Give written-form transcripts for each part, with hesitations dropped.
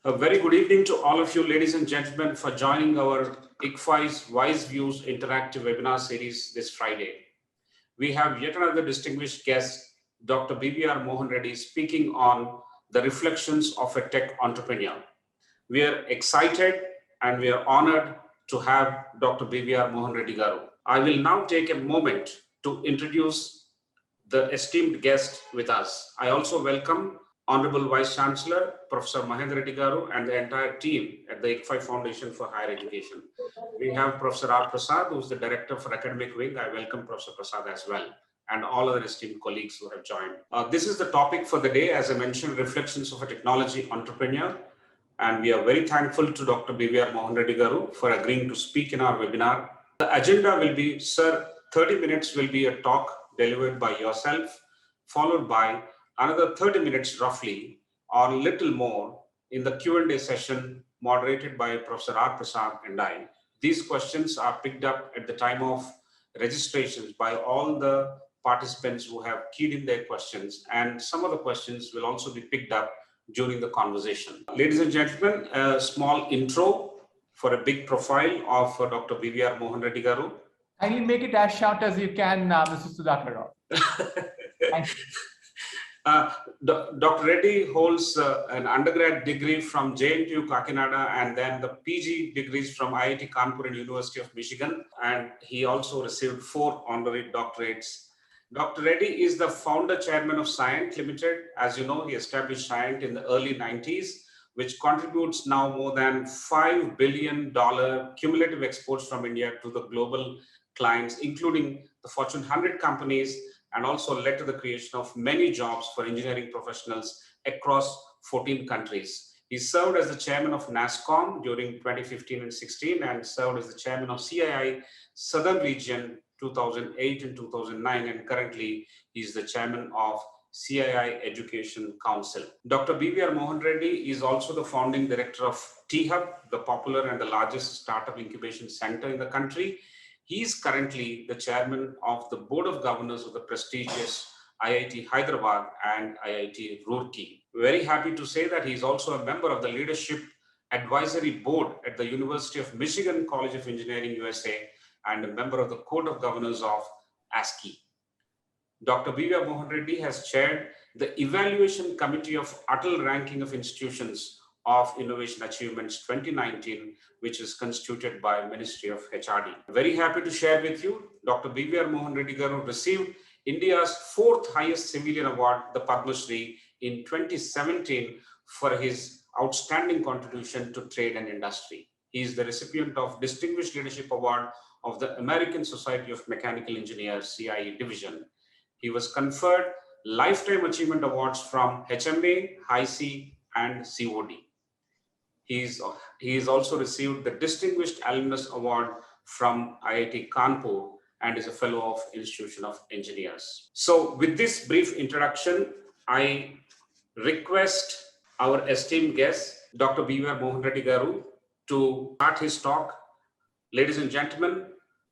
A very good evening to all of you, ladies and gentlemen, for joining our ICFI's Wise Views interactive webinar series this Friday. We have yet another distinguished guest, Dr. BVR Mohan Reddy, speaking on the reflections of a tech entrepreneur. We are excited and we are honored to have Dr. BVR Mohan Reddy Garu. I will now take a moment to introduce the esteemed guest with us. I also welcome Honorable Vice Chancellor, Professor Mahendra Reddy Garu, and the entire team at the ICFI Foundation for Higher Education. We have Professor R. Prasad, who is the Director for Academic Wing. I welcome Professor Prasad as well, and all other esteemed colleagues who have joined. This is the topic for the day, as I mentioned, reflections of a technology entrepreneur. And we are very thankful to Dr. BVR Mohan Reddy Garu for agreeing to speak in our webinar. The agenda will be, sir, 30 minutes will be a talk delivered by yourself, followed by another 30 minutes roughly, or a little more, in the Q&A session moderated by Professor R. Prasad and I. These questions are picked up at the time of registrations by all the participants who have keyed in their questions, and some of the questions will also be picked up during the conversation. Ladies and gentlemen, a small intro for a big profile of Dr. BVR Mohan Reddy Garu. Kindly make it as short as you can, Mr. Sudhakar Rao. Thank you. Dr. Reddy holds an undergrad degree from JNTU Kakinada and then the PG degrees from IIT Kanpur and University of Michigan. And he also received 4 honorary doctorates. Dr. Reddy is the founder chairman of Cyient Limited. As you know, he established Cyient in the early 90s, which contributes now more than $5 billion cumulative exports from India to the global clients, including the Fortune 100 companies, and also led to the creation of many jobs for engineering professionals across 14 countries. He served as the chairman of NASSCOM during 2015 and 16, and served as the chairman of CII Southern Region 2008 and 2009, and currently he is the chairman of CII Education Council. Dr. BVR Mohan Reddy is also the founding director of T-Hub, the popular and the largest startup incubation center in the country. He is currently the chairman of the board of governors of the prestigious IIT Hyderabad and IIT Roorkee. Very happy to say that he is also a member of the leadership advisory board at the University of Michigan College of Engineering, USA, and a member of the Code of Governors of ASCII. Dr. BVR Mohan Reddy has chaired the Evaluation Committee of Atal Ranking of Institutions of Innovation Achievements 2019, which is constituted by Ministry of HRD. Very happy to share with you, Dr. BVR Mohan Reddy Garu received India's 4th highest civilian award, the Padma Shri, in 2017 for his outstanding contribution to trade and industry. He is the recipient of Distinguished Leadership Award of the American Society of Mechanical Engineers, CIE Division. He was conferred Lifetime Achievement Awards from HMA, HIC, and COD. He is also received the Distinguished Alumnus Award from IIT Kanpur and is a fellow of Institution of Engineers. So with this brief introduction, I request our esteemed guest, Dr. BVR Mohan Reddy Garu, to start his talk. Ladies and gentlemen,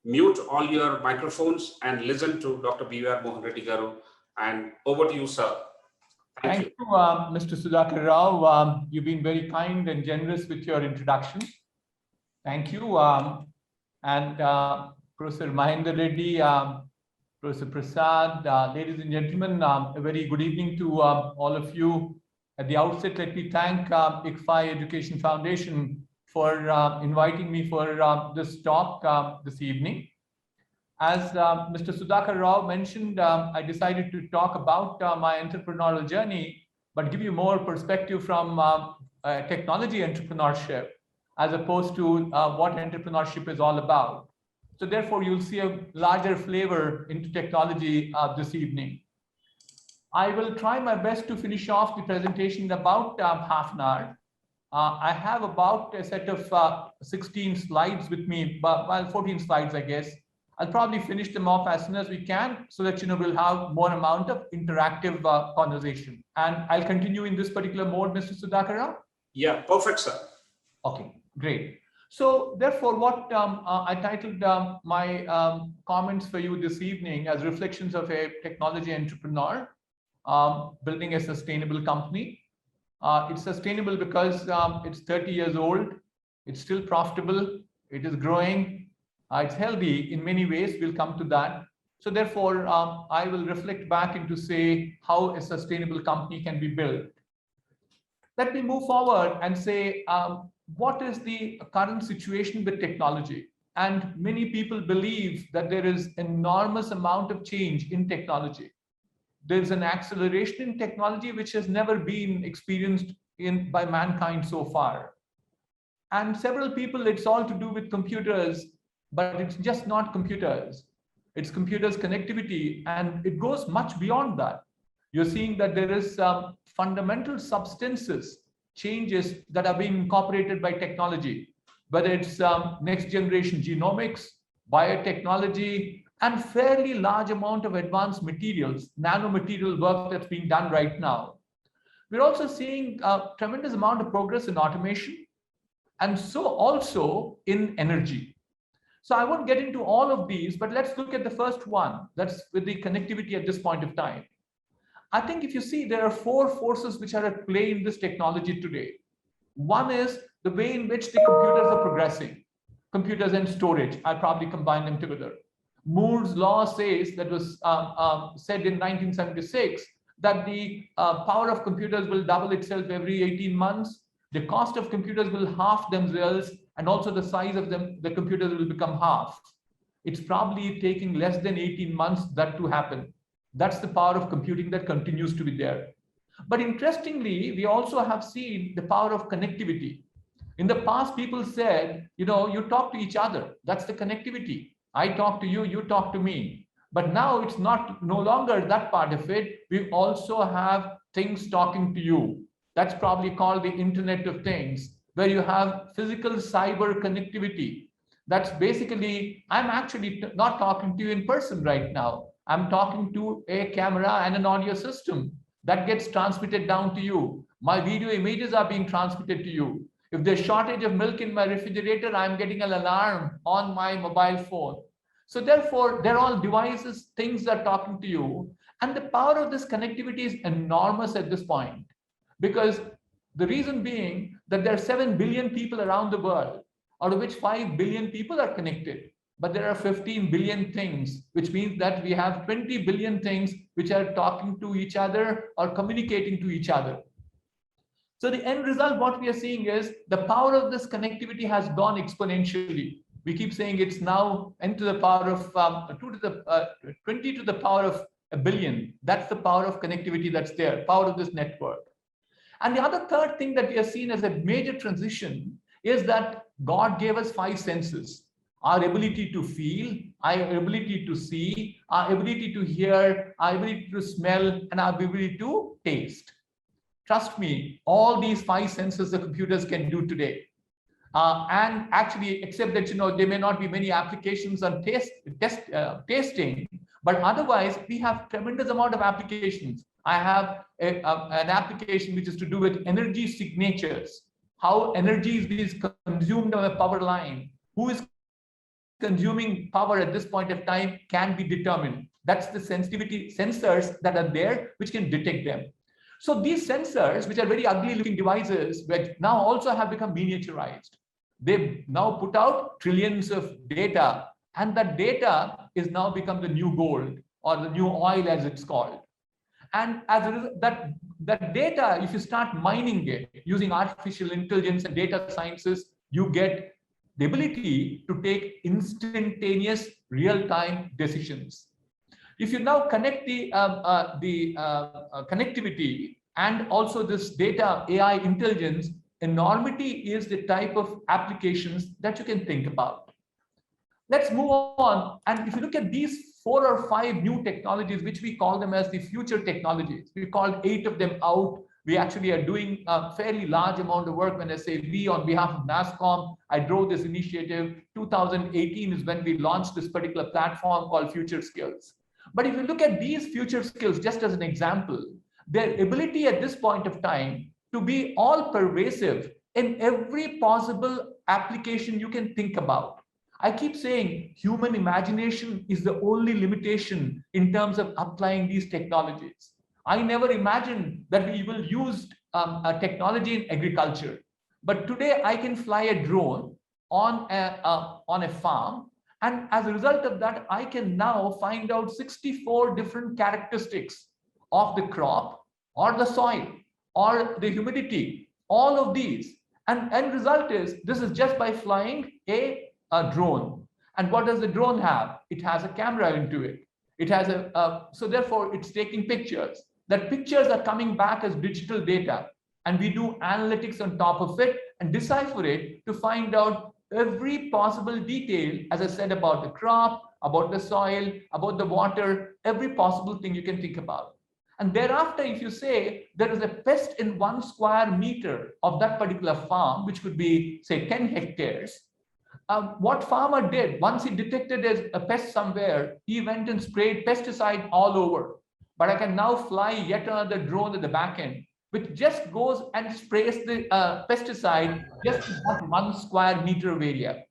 mute all your microphones and listen to Dr. BVR Mohan Reddy Garu. And over to you, sir. Thank you, Mr. Sudhakar Rao. You've been very kind and generous with your introduction. Thank you. Professor Mahendra Reddy, Professor Prasad, ladies and gentlemen, a very good evening to all of you. At the outset, let me thank ICFI Education Foundation for inviting me for this talk this evening. As Mr. Sudhakar Rao mentioned, I decided to talk about my entrepreneurial journey, but give you more perspective from technology entrepreneurship, as opposed to what entrepreneurship is all about. So therefore, you'll see a larger flavor into technology this evening. I will try my best to finish off the presentation in about half an hour. I have about a set of 16 slides with me, well, 14 slides, I guess. I'll probably finish them off as soon as we can so that we'll have more amount of interactive conversation. And I'll continue in this particular mode, Mr. Sudhakar Rao? Yeah, perfect, sir. Okay, great. So therefore, what I titled my comments for you this evening as reflections of a technology entrepreneur, building a sustainable company. It's sustainable because it's 30 years old. It's still profitable. It is growing. It's healthy in many ways. We'll come to that. So therefore, I will reflect back into say how a sustainable company can be built. Let me move forward and say, what is the current situation with technology? And many people believe that there is enormous amount of change in technology. There's an acceleration in technology which has never been experienced by mankind so far. And several people, it's all to do with computers, but it's just not computers. It's computers connectivity, and it goes much beyond that. You're seeing that there is fundamental substances, changes that are being incorporated by technology, whether it's next generation genomics, biotechnology, and fairly large amount of advanced materials, nanomaterial work that's being done right now. We're also seeing a tremendous amount of progress in automation, and so also in energy. So I won't get into all of these, but let's look at the first one. That's with the connectivity at this point of time. I think if you see, there are four forces which are at play in this technology today. One is the way in which the computers are progressing. Computers and storage, I probably combine them together. Moore's law says, that was said in 1976, that the power of computers will double itself every 18 months. The cost of computers will half themselves, and also the size of them, the computers will become half. It's probably taking less than 18 months that to happen. That's the power of computing that continues to be there. But interestingly, we also have seen the power of connectivity. In the past, people said, you talk to each other. That's the connectivity. I talk to you, you talk to me. But now it's no longer that part of it. We also have things talking to you. That's probably called the Internet of Things, where you have physical cyber connectivity. That's basically, I'm actually not talking to you in person right now. I'm talking to a camera and an audio system that gets transmitted down to you. My video images are being transmitted to you. If there's shortage of milk in my refrigerator, I'm getting an alarm on my mobile phone. So therefore, they're all devices, things that are talking to you. And the power of this connectivity is enormous at this point, because the reason being that there are 7 billion people around the world, out of which 5 billion people are connected. But there are 15 billion things, which means that we have 20 billion things which are talking to each other or communicating to each other. So the end result, what we are seeing is the power of this connectivity has gone exponentially. We keep saying it's now n to the power of 20 to the power of a billion. That's the power of connectivity that's there, power of this network. And the other third thing that we are seeing as a major transition is that God gave us 5 senses. Our ability to feel, our ability to see, our ability to hear, our ability to smell, and our ability to taste. Trust me, all these 5 senses the computers can do today. And actually, except that, there may not be many applications on tasting, but otherwise, we have tremendous amount of applications. I have an application which is to do with energy signatures, how energy is being consumed on a power line, who is consuming power at this point of time can be determined. That's the sensitivity sensors that are there, which can detect them. So these sensors, which are very ugly looking devices, which now also have become miniaturized. They've now put out trillions of data, and that data is now become the new gold, or the new oil as it's called. And as a result, that data, if you start mining it using artificial intelligence and data sciences, you get the ability to take instantaneous real-time decisions. If you now connect the connectivity and also this data AI intelligence, enormity is the type of applications that you can think about. Let's move on. And if you look at these 4 or 5 new technologies, which we call them as the future technologies, we called 8 of them out. We actually are doing a fairly large amount of work. When I say we, on behalf of NASSCOM, I drove this initiative. 2018 is when we launched this particular platform called Future Skills. But if you look at these future skills, just as an example, their ability at this point of time to be all pervasive in every possible application you can think about. I keep saying human imagination is the only limitation in terms of applying these technologies. I never imagined that we will use a technology in agriculture. But today I can fly a drone on a farm. And as a result of that, I can now find out 64 different characteristics of the crop or the soil or the humidity, all of these. And end result is, this is just by flying a drone. And what does the drone have? It has a camera into it. It has so therefore it's taking pictures. That pictures are coming back as digital data. And we do analytics on top of it and decipher it to find out every possible detail, as I said, about the crop, about the soil, about the water, every possible thing you can think about. And thereafter, if you say there is a pest in 1 square meter of that particular farm, which could be, say, 10 hectares, what farmer did, once he detected a pest somewhere, he went and sprayed pesticide all over. But I can now fly yet another drone at the back end, which just goes and sprays the pesticide just in that 1 square meter of area.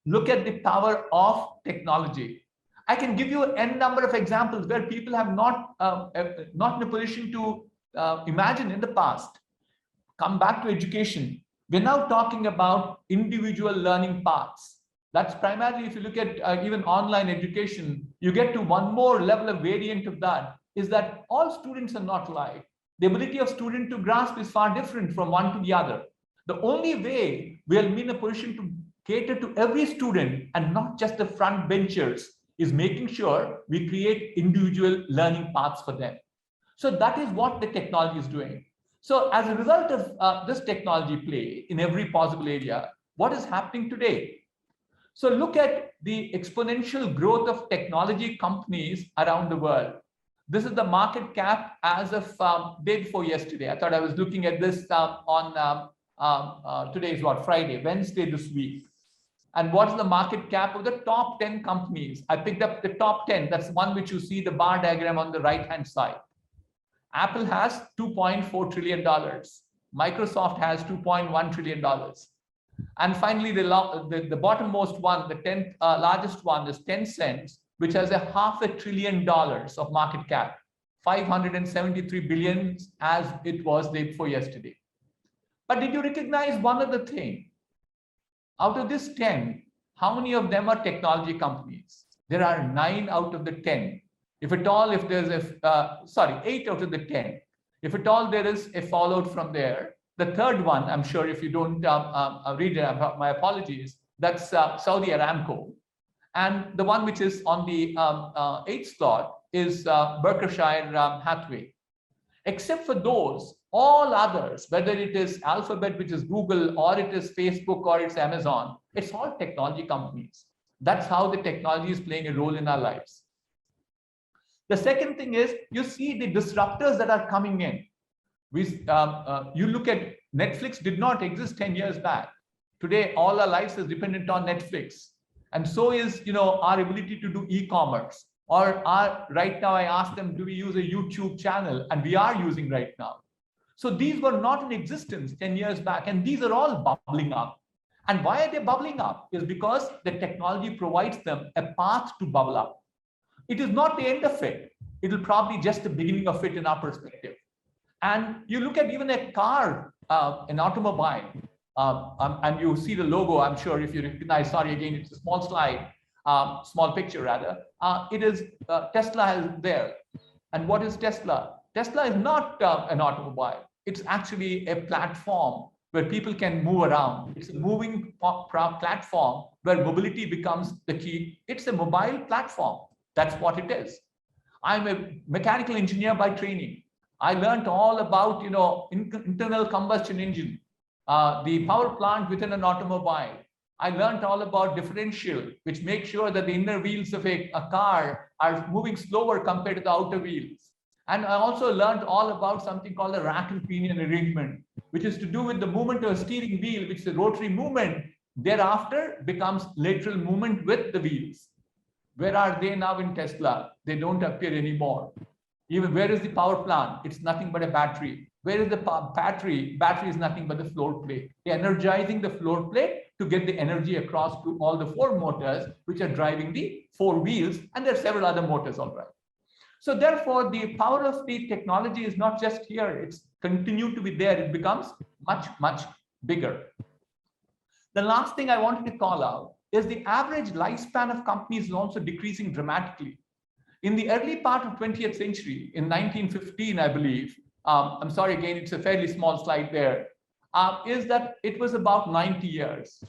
Look at the power of technology. I can give you n number of examples where people have not in a position to imagine in the past. Come back to education. We're now talking about individual learning paths. That's primarily, if you look at even online education, you get to one more level of variant of that, is that all students are not alike. The ability of student to grasp is far different from one to the other. The only way we'll be in a position to cater to every student and not just the front benchers is making sure we create individual learning paths for them. So that is what the technology is doing. So as a result of this technology play in every possible area, what is happening today? So look at the exponential growth of technology companies around the world. This is the market cap as of day before yesterday. I thought I was looking at this on today is what, Friday, Wednesday this week. And what's the market cap of the top 10 companies? I picked up the top 10. That's one which you see the bar diagram on the right-hand side. Apple has $2.4 trillion. Microsoft has $2.1 trillion. And finally, the bottommost one, the 10th largest one is Tencent, which has a $500 billion of market cap, 573 billion as it was day before yesterday. But did you recognize one other thing? Out of this 10, how many of them are technology companies? There are 9 out of the 10. If at all, if there's 8 out of the 10. If at all there is a fallout from there, the third one, I'm sure if you don't read it, my apologies, that's Saudi Aramco. And the one which is on the 8th slot is Berkshire Hathaway. Except for those, all others, whether it is Alphabet, which is Google, or it is Facebook, or it's Amazon, it's all technology companies. That's how the technology is playing a role in our lives. The second thing is, you see the disruptors that are coming in. You look at Netflix did not exist 10 years back. Today, all our lives is dependent on Netflix. And so is, our ability to do e-commerce. Or right now, I asked them, do we use a YouTube channel? And we are using right now. So these were not in existence 10 years back, and these are all bubbling up. And why are they bubbling up? Is because the technology provides them a path to bubble up. It is not the end of it. It will probably just the beginning of it in our perspective. And you look at even a car, an automobile, and you see the logo, I'm sure if you recognize, sorry, again, it's a small slide, small picture rather. It is Tesla is there. And what is Tesla? Tesla is not an automobile. It's actually a platform where people can move around. It's a moving platform where mobility becomes the key. It's a mobile platform. That's what it is. I'm a mechanical engineer by training. I learned all about, internal combustion engine, the power plant within an automobile. I learned all about differential, which makes sure that the inner wheels of a car are moving slower compared to the outer wheels. And I also learned all about something called the rack and pinion arrangement, which is to do with the movement of a steering wheel, which is a rotary movement, thereafter becomes lateral movement with the wheels. Where are they now in Tesla? They don't appear anymore. Even where is the power plant? It's nothing but a battery. Where is the battery? Battery is nothing but the floor plate. They're energizing the floor plate to get the energy across to all the 4 motors, which are driving the 4 wheels. And there are several other motors, all right. So therefore, the power of the technology is not just here, it's continued to be there. It becomes much, much bigger. The last thing I wanted to call out is the average lifespan of companies is also decreasing dramatically. In the early part of 20th century, in 1915, I believe, I'm sorry, again, it's a fairly small slide there, is that it was about 90 years.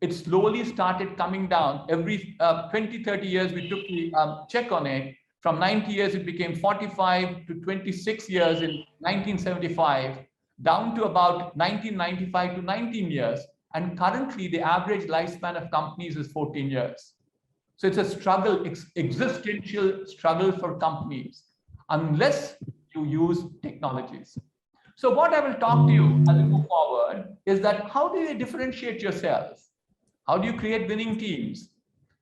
It slowly started coming down. Every 20, 30 years, we took the check on it. From 90 years, it became 45 to 26 years in 1975, down to about 1995 to 19 years. And currently, the average lifespan of companies is 14 years. So it's a struggle, existential struggle for companies, unless you use technologies. So what I will talk to you as we move forward is that how do you differentiate yourself? How do you create winning teams?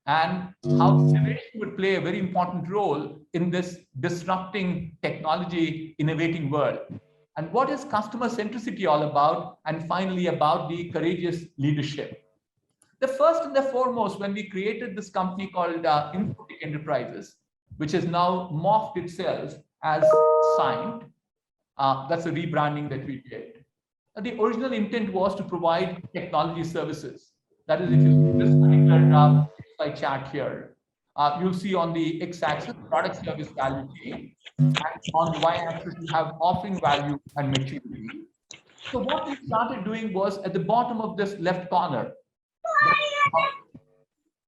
And how innovation would play a very important role in this disrupting technology innovating world? And what is customer centricity all about? And finally, about the courageous leadership. The first and the foremost, when we created this company called Infotech Enterprises, which has now morphed itself as Cyient, that's a rebranding that we did. The original intent was to provide technology services. That is, if you see this particular slide chart here, you'll see on the x-axis product service value chain, and on the y-axis you have offering value and maturity. So what we started doing was at the bottom of this left corner,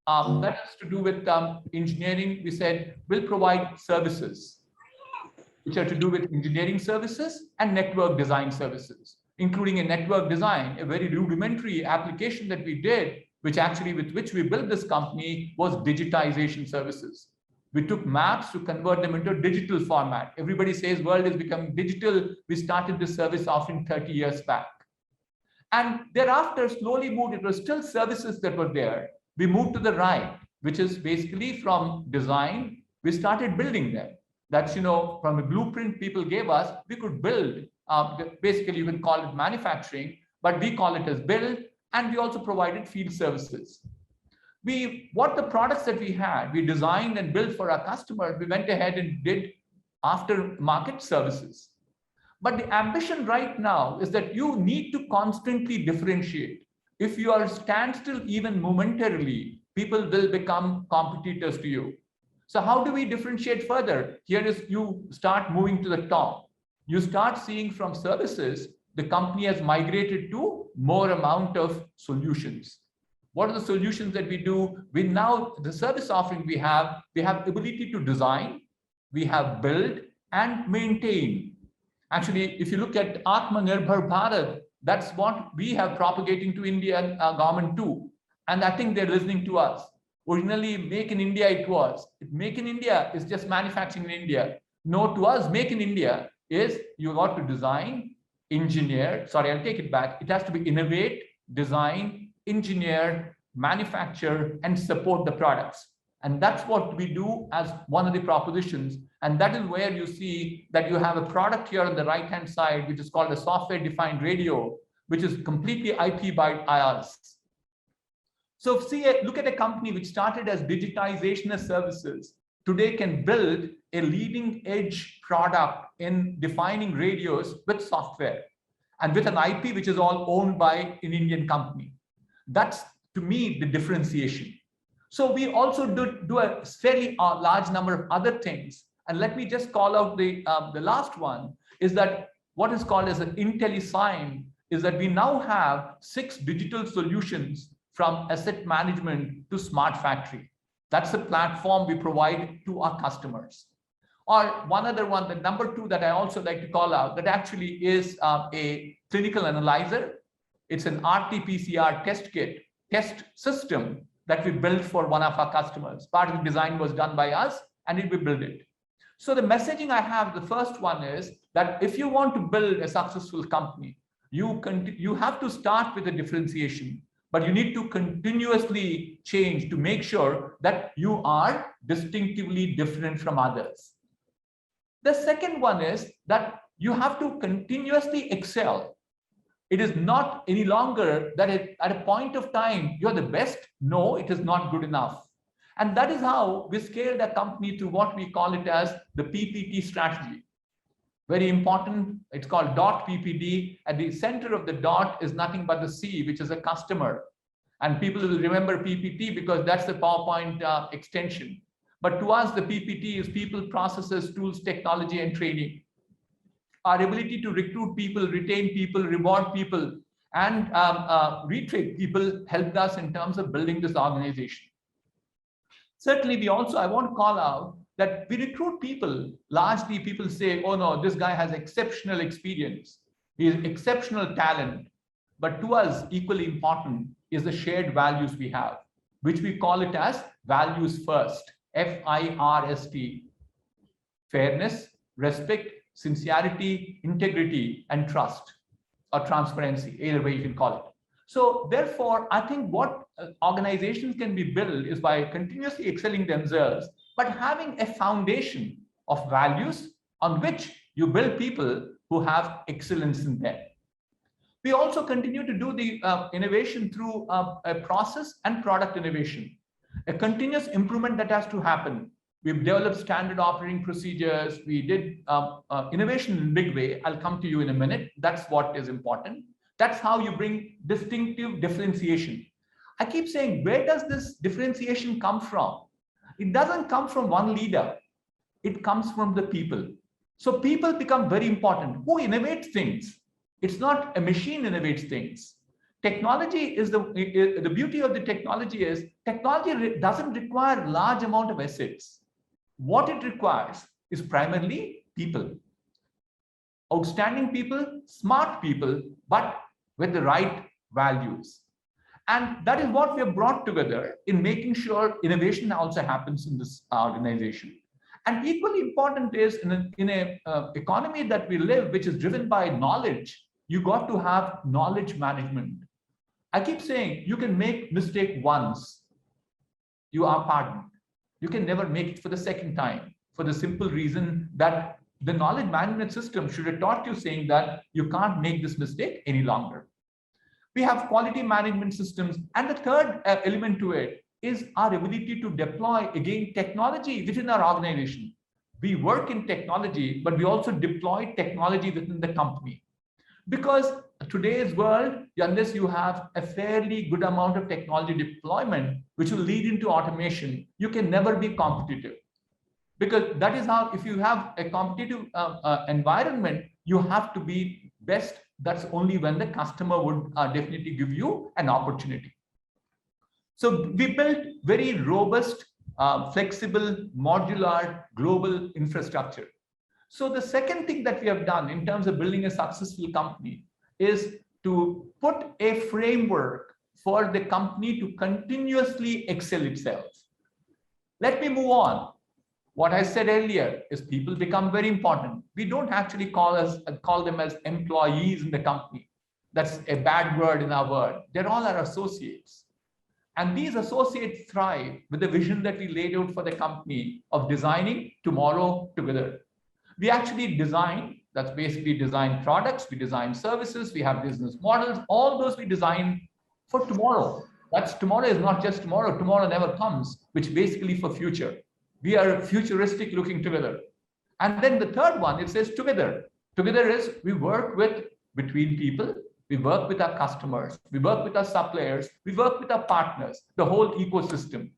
that has to do with engineering. We said we'll provide services which are to do with engineering services and network design services, including a network design. A very rudimentary application that we did, which actually with which we built this company, was digitization services. We took maps to convert them into digital format. Everybody says world is becoming digital. We started this service offering 30 years back. And thereafter slowly moved, it was still services that were there. We moved to the right, which is basically from design, we started building them. That's, from a blueprint people gave us, we could build, basically you can call it manufacturing, but we call it as build, and we also provided field services. What the products that we had, we designed and built for our customers, we went ahead and did aftermarket services. But the ambition right now is that you need to constantly differentiate. If you are standstill even momentarily, people will become competitors to you. So how do we differentiate further? Here is you start moving to the top. You start seeing from services, the company has migrated to more amount of solutions. What are the solutions that we do? The service offering we have ability to design, we have build and maintain. Actually, if you look at Atmanirbhar Bharat, that's what we have propagating to Indian government too. And I think they're listening to us. Originally, Make in India it was. Make in India is just manufacturing in India. No, to us, Make in India is you got to design, engineer. Sorry, I'll take it back. It has to be innovate, design, engineer, manufacture, and support the products. And that's what we do as one of the propositions. And that is where you see that you have a product here on the right-hand side, which is called a software-defined radio, which is completely IP by us. So look at a company which started as digitization as services, today can build a leading edge product in defining radios with software and with an IP which is all owned by an Indian company. That's, to me, the differentiation. So we also do a fairly large number of other things. And let me just call out the last one, is that what is called as an IntelliSign is that we now have 6 digital solutions from asset management to smart factory. That's the platform we provide to our customers. Or one other one, the number 2 that I also like to call out, that actually is a clinical analyzer. It's an RT-PCR test kit, test system that we built for one of our customers. Part of the design was done by us and we built it. So the messaging I have, the first one is that if you want to build a successful company, you have to start with a differentiation, but you need to continuously change to make sure that you are distinctively different from others. The second one is that you have to continuously excel. It is not any longer that at a point of time, you're the best. No, it is not good enough. And that is how we scaled the company to what we call it as the PPT strategy. Very important, it's called dot PPD. At the center of the dot is nothing but the C, which is a customer. And people will remember PPT because that's the PowerPoint extension. But to us, the PPT is people, processes, tools, technology, and training. Our ability to recruit people, retain people, reward people, and retrain people helped us in terms of building this organization. Certainly, I want to call out that we recruit people. Largely, people say, oh no, this guy has exceptional experience. He has exceptional talent. But to us, equally important is the shared values we have, which we call it as values first, FIRST. Fairness, respect, sincerity, integrity, and trust, or transparency, either way you can call it. So therefore, I think what organizations can be built is by continuously excelling themselves, but having a foundation of values on which you build people who have excellence in them. We also continue to do the innovation through a process and product innovation, a continuous improvement that has to happen. We've developed standard operating procedures. We did innovation in a big way. I'll come to you in a minute. That's what is important. That's how you bring distinctive differentiation. I keep saying, where does this differentiation come from? It doesn't come from one leader. It comes from the people. So people become very important. Who innovates things? It's not a machine innovates things. Technology is the beauty of the technology is technology doesn't require large amount of assets. What it requires is primarily people. Outstanding people, smart people, but with the right values. And that is what we have brought together in making sure innovation also happens in this organization. And equally important is in a economy that we live, which is driven by knowledge, you got to have knowledge management. I keep saying you can make mistake once, you are pardoned. You can never make it for the second time, for the simple reason that the knowledge management system should have taught you saying that you can't make this mistake any longer. We have quality management systems. And the third element to it is our ability to deploy, again, technology within our organization. We work in technology, but we also deploy technology within the company. Because today's world, unless you have a fairly good amount of technology deployment, which will lead into automation, you can never be competitive. Because that is how, if you have a competitive environment, you have to be best. That's only when the customer would definitely give you an opportunity. So we built very robust, flexible, modular, global infrastructure. So the second thing that we have done in terms of building a successful company is to put a framework for the company to continuously excel itself. Let me move on. What I said earlier is people become very important. We don't actually call them as employees in the company. That's a bad word in our world. They're all our associates. And these associates thrive with the vision that we laid out for the company of designing tomorrow together. We actually design, that's basically design products, we design services, we have business models, all those we design for tomorrow. That's tomorrow is not just tomorrow, tomorrow never comes, which basically for future. We are futuristic looking together. And then the third one, it says together. Together is we work between people, we work with our customers, we work with our suppliers, we work with our partners, the whole ecosystem.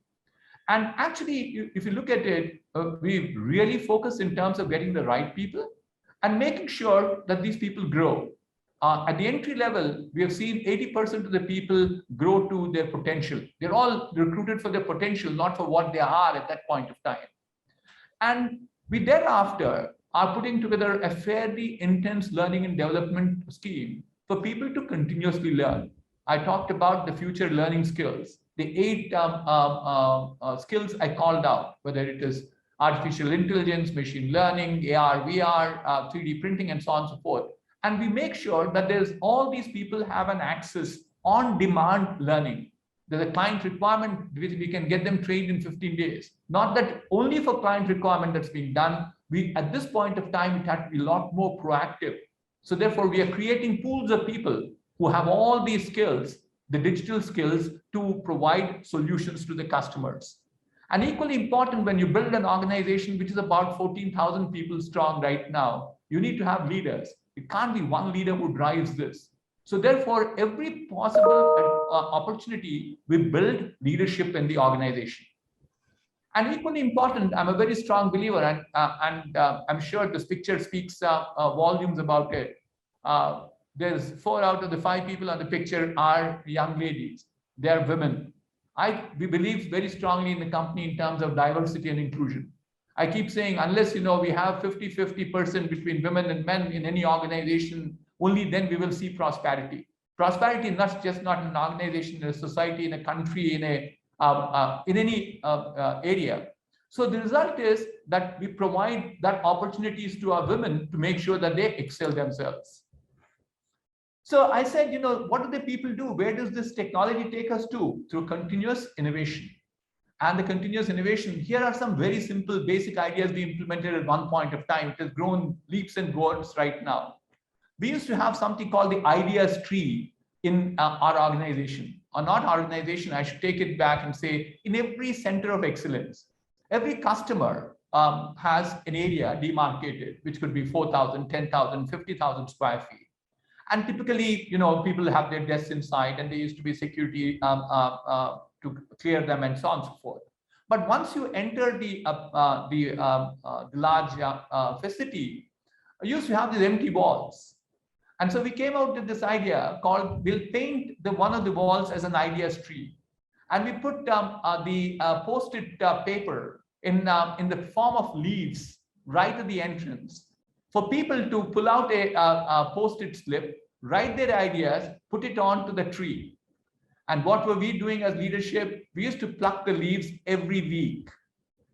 And actually, if you look at it, we really focus in terms of getting the right people and making sure that these people grow. At the entry level, we have seen 80% of the people grow to their potential. They're all recruited for their potential, not for what they are at that point of time. And we thereafter are putting together a fairly intense learning and development scheme for people to continuously learn. I talked about the future learning skills, the 8 skills I called out, whether it is artificial intelligence, machine learning, AR, VR, 3D printing, and so on and so forth. And we make sure that there's all these people have an access on demand learning. There's a client requirement which we can get them trained in 15 days. Not that only for client requirement that's being done. We, at this point of time, it had to be a lot more proactive. So therefore, we are creating pools of people who have all these skills, the digital skills, to provide solutions to the customers. And equally important, when you build an organization which is about 14,000 people strong right now, you need to have leaders. It can't be one leader who drives this. So therefore, every possible opportunity, we build leadership in the organization. And equally important, I'm a very strong believer, and I'm sure this picture speaks volumes about it. There's 4 out of the 5 people on the picture are young ladies. They are women. We believe very strongly in the company in terms of diversity and inclusion. I keep saying, unless we have 50-50% between women and men in any organization, only then we will see prosperity. Prosperity not just not in an organization, in a society, in a country, in any area. So the result is that we provide that opportunities to our women to make sure that they excel themselves. So I said, what do the people do? Where does this technology take us to? Through continuous innovation. And the continuous innovation, here are some very simple basic ideas we implemented at one point of time. It has grown leaps and bounds right now. We used to have something called the ideas tree in our organization, or not organization, I should take it back and say, in every center of excellence, every customer has an area demarcated, which could be 4,000, 10,000, 50,000 square feet. And typically, people have their desks inside, and there used to be security to clear them and so on and so forth. But once you enter the large facility, you used to have these empty walls. And so we came out with this idea called, we'll paint one of the walls as an ideas tree. And we put the post-it paper in the form of leaves right at the entrance for people to pull out a post-it slip, write their ideas, put it onto the tree. And what were we doing as leadership? We used to pluck the leaves every week,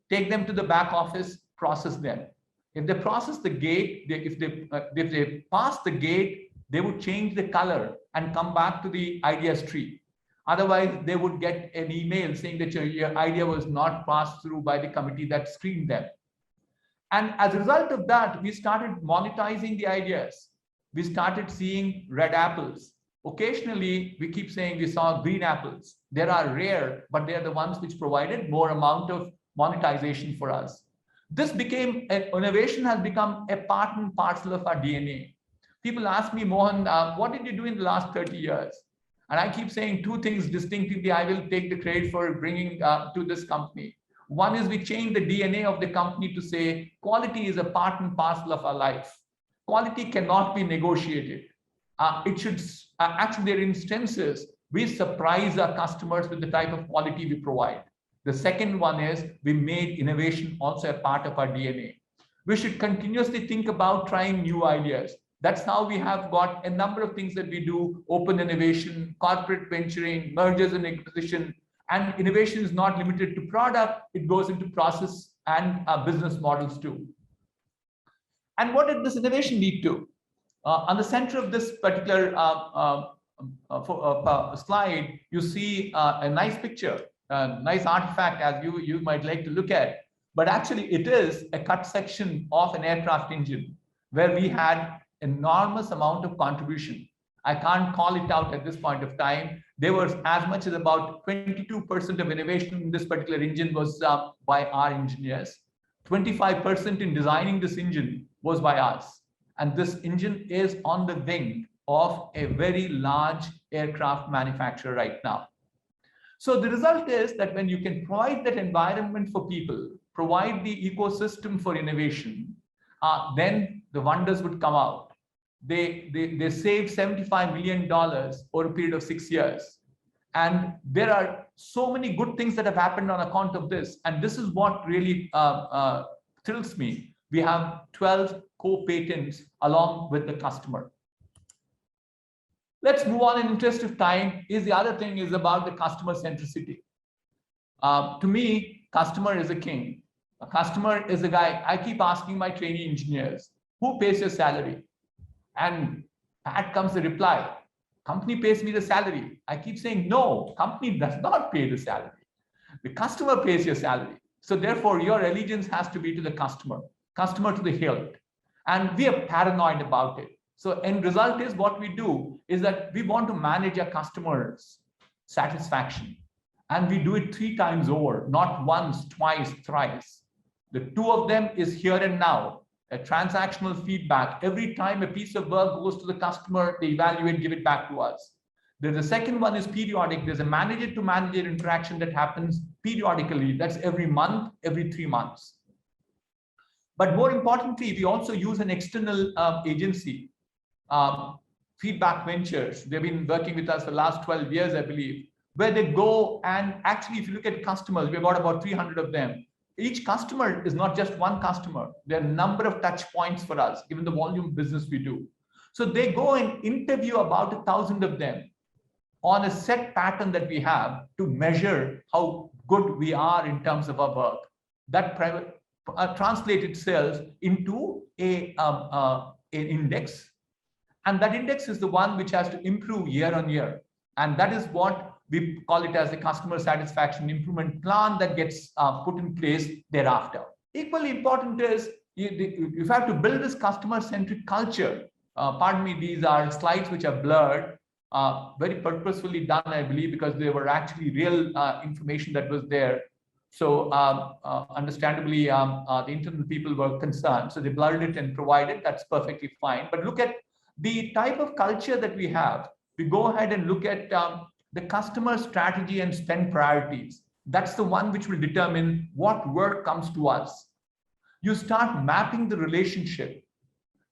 take them to the back office, process them. If they process the gate, if they pass the gate, they would change the color and come back to the ideas tree. Otherwise, they would get an email saying that your idea was not passed through by the committee that screened them. And as a result of that, we started monetizing the ideas. We started seeing red apples. Occasionally, we keep saying we saw green apples. They are rare, but they are the ones which provided more amount of monetization for us. This innovation has become a part and parcel of our DNA. People ask me, Mohan, what did you do in the last 30 years? And I keep saying 2 things distinctively I will take the credit for bringing to this company. One is we changed the DNA of the company to say quality is a part and parcel of our life. Quality cannot be negotiated. It should, actually, there are instances we surprise our customers with the type of quality we provide. The second one is we made innovation also a part of our DNA. We should continuously think about trying new ideas. That's how we have got a number of things that we do: open innovation, corporate venturing, mergers and acquisition. And innovation is not limited to product, it goes into process and business models too. And what did this innovation lead to? On the center of this particular slide, you see a nice picture, a nice artifact as you might like to look at. But actually, it is a cut section of an aircraft engine where we had enormous amount of contribution. I can't call it out at this point of time. There was as much as about 22% of innovation in this particular engine was by our engineers. 25% in designing this engine was by us. And this engine is on the wing of a very large aircraft manufacturer right now. So the result is that when you can provide that environment for people, provide the ecosystem for innovation, then the wonders would come out. They saved $75 million over a period of 6 years. And there are so many good things that have happened on account of this. And this is what really thrills me. We have 12 co-patents along with the customer. Let's move on in interest of time. The other thing is about the customer centricity. To me, customer is a king. A customer is a guy. I keep asking my trainee engineers, who pays your salary? And back comes the reply, company pays me the salary. I keep saying, no, company does not pay the salary. The customer pays your salary. So therefore, your allegiance has to be to the customer to the hilt. And we are paranoid about it. So end result is what we do is that we want to manage our customers' satisfaction. And we do it 3 times over, not once, twice, thrice. The 2 of them is here and now, a transactional feedback. Every time a piece of work goes to the customer, they evaluate, give it back to us. The second one is periodic. There's a manager to manager interaction that happens periodically. That's every month, every 3 months. But more importantly, we also use an external agency, Feedback Ventures. They've been working with us for the last 12 years, I believe, where they go and actually, if you look at customers, we've got about 300 of them. Each customer is not just one customer. There are a number of touch points for us, given the volume of business we do. So they go and interview about 1,000 of them on a set pattern that we have to measure how good we are in terms of our work. That translates itself into an index. And that index is the one which has to improve year on year. And that is what we call it as the customer satisfaction improvement plan that gets put in place thereafter. Equally important is you have to build this customer-centric culture. Pardon me, these are slides which are blurred, very purposefully done, I believe, because they were actually real information that was there. So understandably, the internal people were concerned. So they blurred it and provided, that's perfectly fine. But look at the type of culture that we have. We go ahead and look at the customer strategy and spend priorities. That's the one which will determine what work comes to us. You start mapping the relationship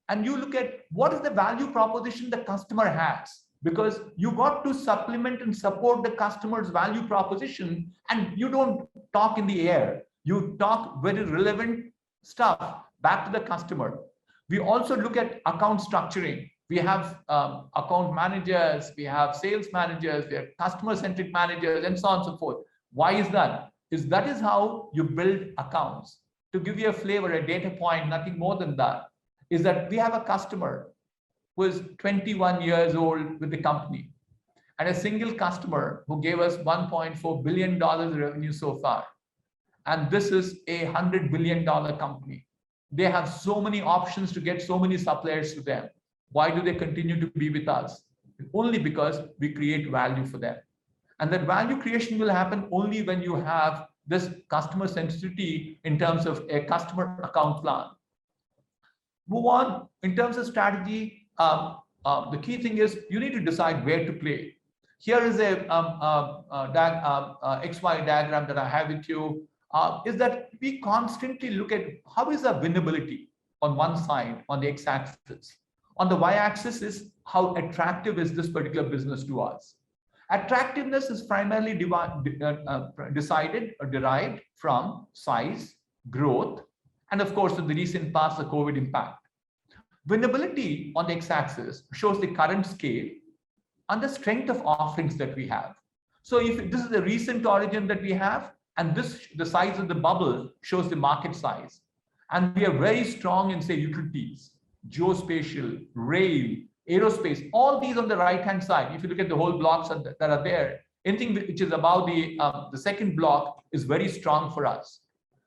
and you look at what is the value proposition the customer has, because you got to supplement and support the customer's value proposition, and you don't talk in the air. You talk very relevant stuff back to the customer. We also look at account structuring. We have account managers, we have sales managers, we have customer-centric managers, and so on and so forth. Why is that? That is how you build accounts. To give you a flavor, a data point, nothing more than that, is that we have a customer who is 21 years old with the company, and a single customer who gave us $1.4 billion revenue so far. And this is a $100 billion company. They have so many options to get so many suppliers to them. Why do they continue to be with us? Only because we create value for them. And that value creation will happen only when you have this customer centricity in terms of a customer account plan. Move on. In terms of strategy, the key thing is you need to decide where to play. Here is a XY diagram that I have with you, is that we constantly look at how is our winnability on one side, on the x-axis. On the y-axis is how attractive is this particular business to us. Attractiveness is primarily decided or derived from size, growth, and of course, in the recent past, the COVID impact. Winnability on the x-axis shows the current scale and the strength of offerings that we have. So if this is the recent origin that we have, and the size of the bubble shows the market size. And we are very strong in, say, utilities, geospatial, rail, aerospace, all these on the right-hand side. If you look at the whole blocks that are there, anything which is above the second block is very strong for us.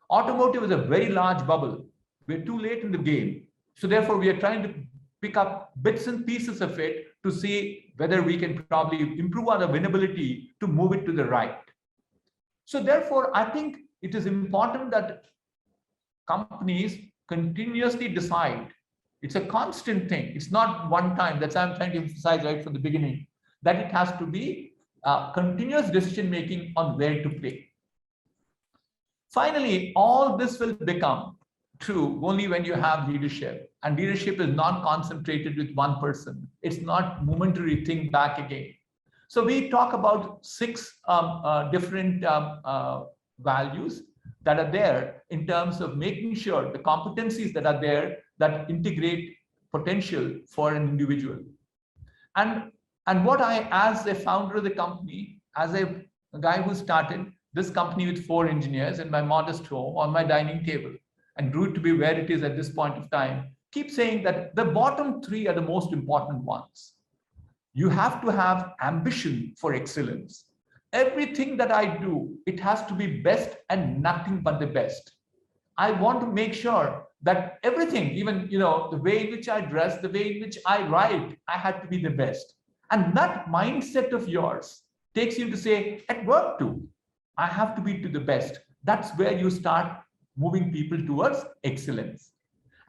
Automotive is a very large bubble. We're too late in the game. So therefore, we are trying to pick up bits and pieces of it to see whether we can probably improve our winnability to move it to the right. So therefore, I think it is important that companies continuously decide. It's a constant thing. It's not one time. That's why I'm trying to emphasize right from the beginning, that it has to be continuous decision-making on where to play. Finally, all this will become true only when you have leadership. And leadership is not concentrated with one person. It's not momentary thing back again. So we talk about 6 different values that are there in terms of making sure the competencies that are there that integrate potential for an individual. And what I, as a founder of the company, as a guy who started this company with 4 engineers in my modest home on my dining table and grew to be where it is at this point of time, keep saying that the bottom 3 are the most important ones. You have to have ambition for excellence. Everything that I do, it has to be best and nothing but the best. I want to make sure that everything, even the way in which I dress, the way in which I write, I had to be the best. And that mindset of yours takes you to say, at work too, I have to be to the best. That's where you start moving people towards excellence.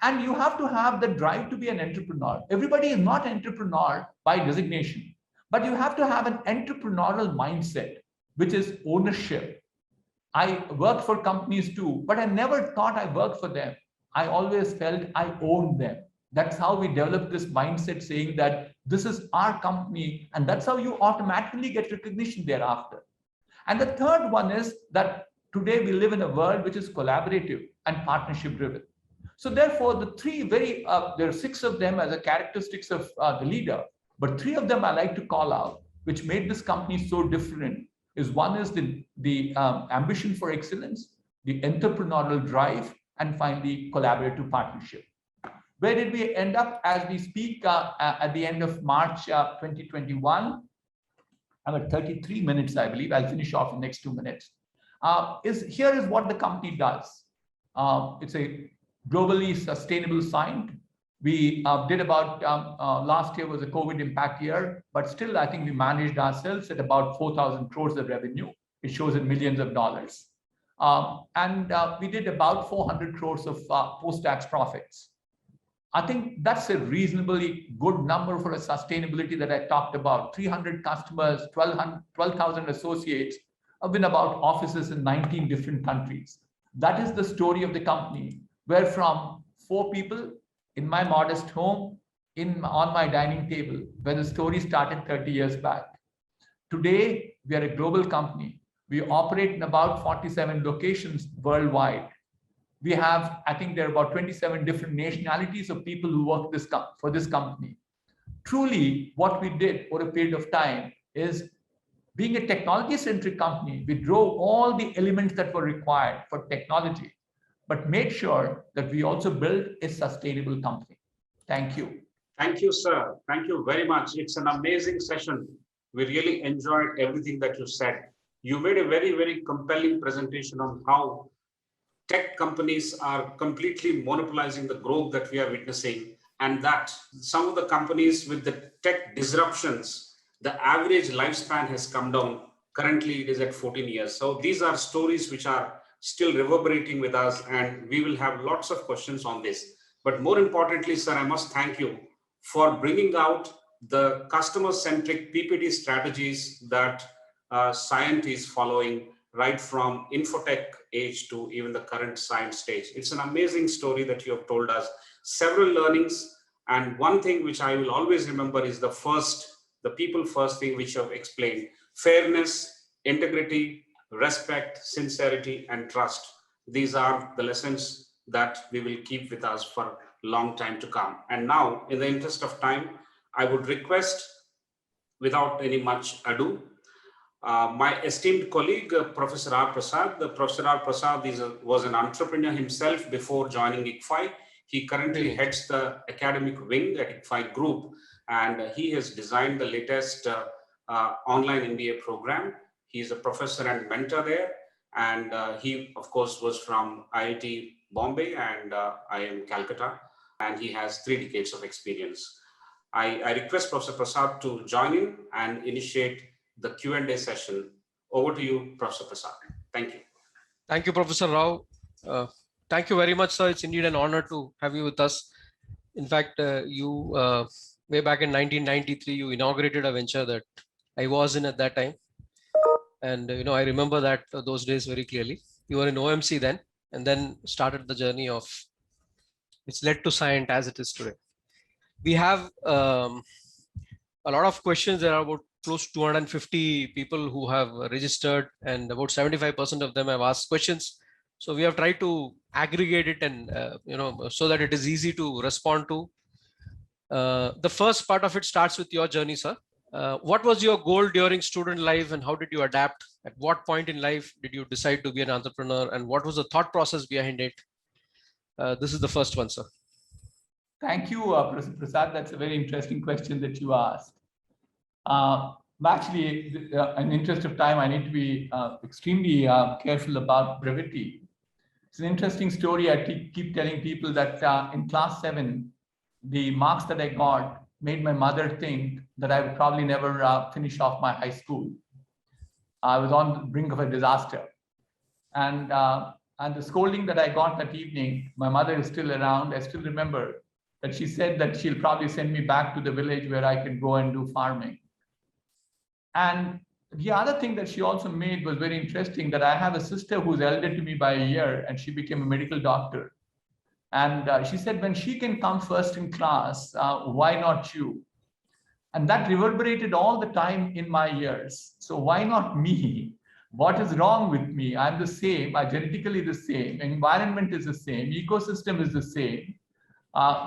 And you have to have the drive to be an entrepreneur. Everybody is not entrepreneur by designation, but you have to have an entrepreneurial mindset, which is ownership. I worked for companies too, but I never thought I worked for them. I always felt I owned them. That's how we developed this mindset saying that this is our company, and that's how you automatically get recognition thereafter. And the third one is that today we live in a world which is collaborative and partnership driven. So therefore, the three there are 6 of them as a characteristics of the leader, but 3 of them I like to call out, which made this company so different. Is one is the ambition for excellence, the entrepreneurial drive, and finally collaborative partnership. Where did we end up as we speak at the end of March 2021? I'm at 33 minutes, I believe. I'll finish off in the next 2 minutes. Here is what the company does. It's a globally sustainable sign. We did about, last year was a COVID impact year, but still I think we managed ourselves at about 4,000 crores of revenue. It shows in millions of dollars. And we did about 400 crores of post-tax profits. I think that's a reasonably good number for a sustainability that I talked about. 300 customers, 12,000 associates, with about offices in 19 different countries. That is the story of the company, where from 4 people in my modest home, on my dining table, where the story started 30 years back. Today, we are a global company. We operate in about 47 locations worldwide. We have, I think there are about 27 different nationalities of people who work for this company. Truly, what we did over a period of time is, being a technology-centric company, we drove all the elements that were required for technology, but made sure that we also built a sustainable company. Thank you. Thank you, sir. Thank you very much. It's an amazing session. We really enjoyed everything that you said. You made a very, very compelling presentation on how tech companies are completely monopolizing the growth that we are witnessing, and that some of the companies with the tech disruptions, the average lifespan has come down. Currently, it is at 14 years. So these are stories which are still reverberating with us, and we will have lots of questions on this. But more importantly, sir, I must thank you for bringing out the customer-centric PPT strategies that Cyient is following, right from infotech age to even the current science stage. It's an amazing story that you have told us. Several learnings, and one thing which I will always remember is the people first thing which you have explained: fairness, integrity, respect, sincerity, and trust. These are the lessons that we will keep with us for a long time to come. And now, in the interest of time, I would request, without any much ado, my esteemed colleague, Professor R. Prasad. Professor R. Prasad was an entrepreneur himself before joining ICFI. He currently heads the academic wing at ICFI Group, and he has designed the latest online MBA program. He is a professor and mentor there, and he, of course, was from IIT Bombay and IIM Calcutta, and he has 3 decades of experience. I request Professor Prasad to join in and initiate the Q&A session. Over to you, Professor Prasad. Thank you. Thank you, Professor Rao. Thank you very much, sir. It's indeed an honor to have you with us. In fact, way back in 1993, you inaugurated a venture that I was in at that time. And, I remember that those days very clearly. You were in OMC then, and then started the journey which led to Cyient as it is today. We have a lot of questions. There are about close to 250 people who have registered, and about 75% of them have asked questions. So we have tried to aggregate it and, so that it is easy to respond to. The first part of it starts with your journey, sir. What was your goal during student life, and how did you adapt? At what point in life did you decide to be an entrepreneur, and what was the thought process behind it? This is the first one, sir. Thank you, Professor Prasad. That's a very interesting question that you asked. Actually, in the interest of time, I need to be extremely careful about brevity. It's an interesting story. I keep telling people that in class 7, the marks that I got made my mother think that I would probably never finish off my high school. I was on the brink of a disaster. And the scolding that I got that evening, my mother is still around. I still remember that she said that she'll probably send me back to the village where I can go and do farming. And the other thing that she also made was very interesting, that I have a sister who's elder to me by a year, and she became a medical doctor. And she said, when she can come first in class, why not you? And that reverberated all the time in my ears. So why not me? What is wrong with me? I'm the same, I'm genetically the same, environment is the same, ecosystem is the same.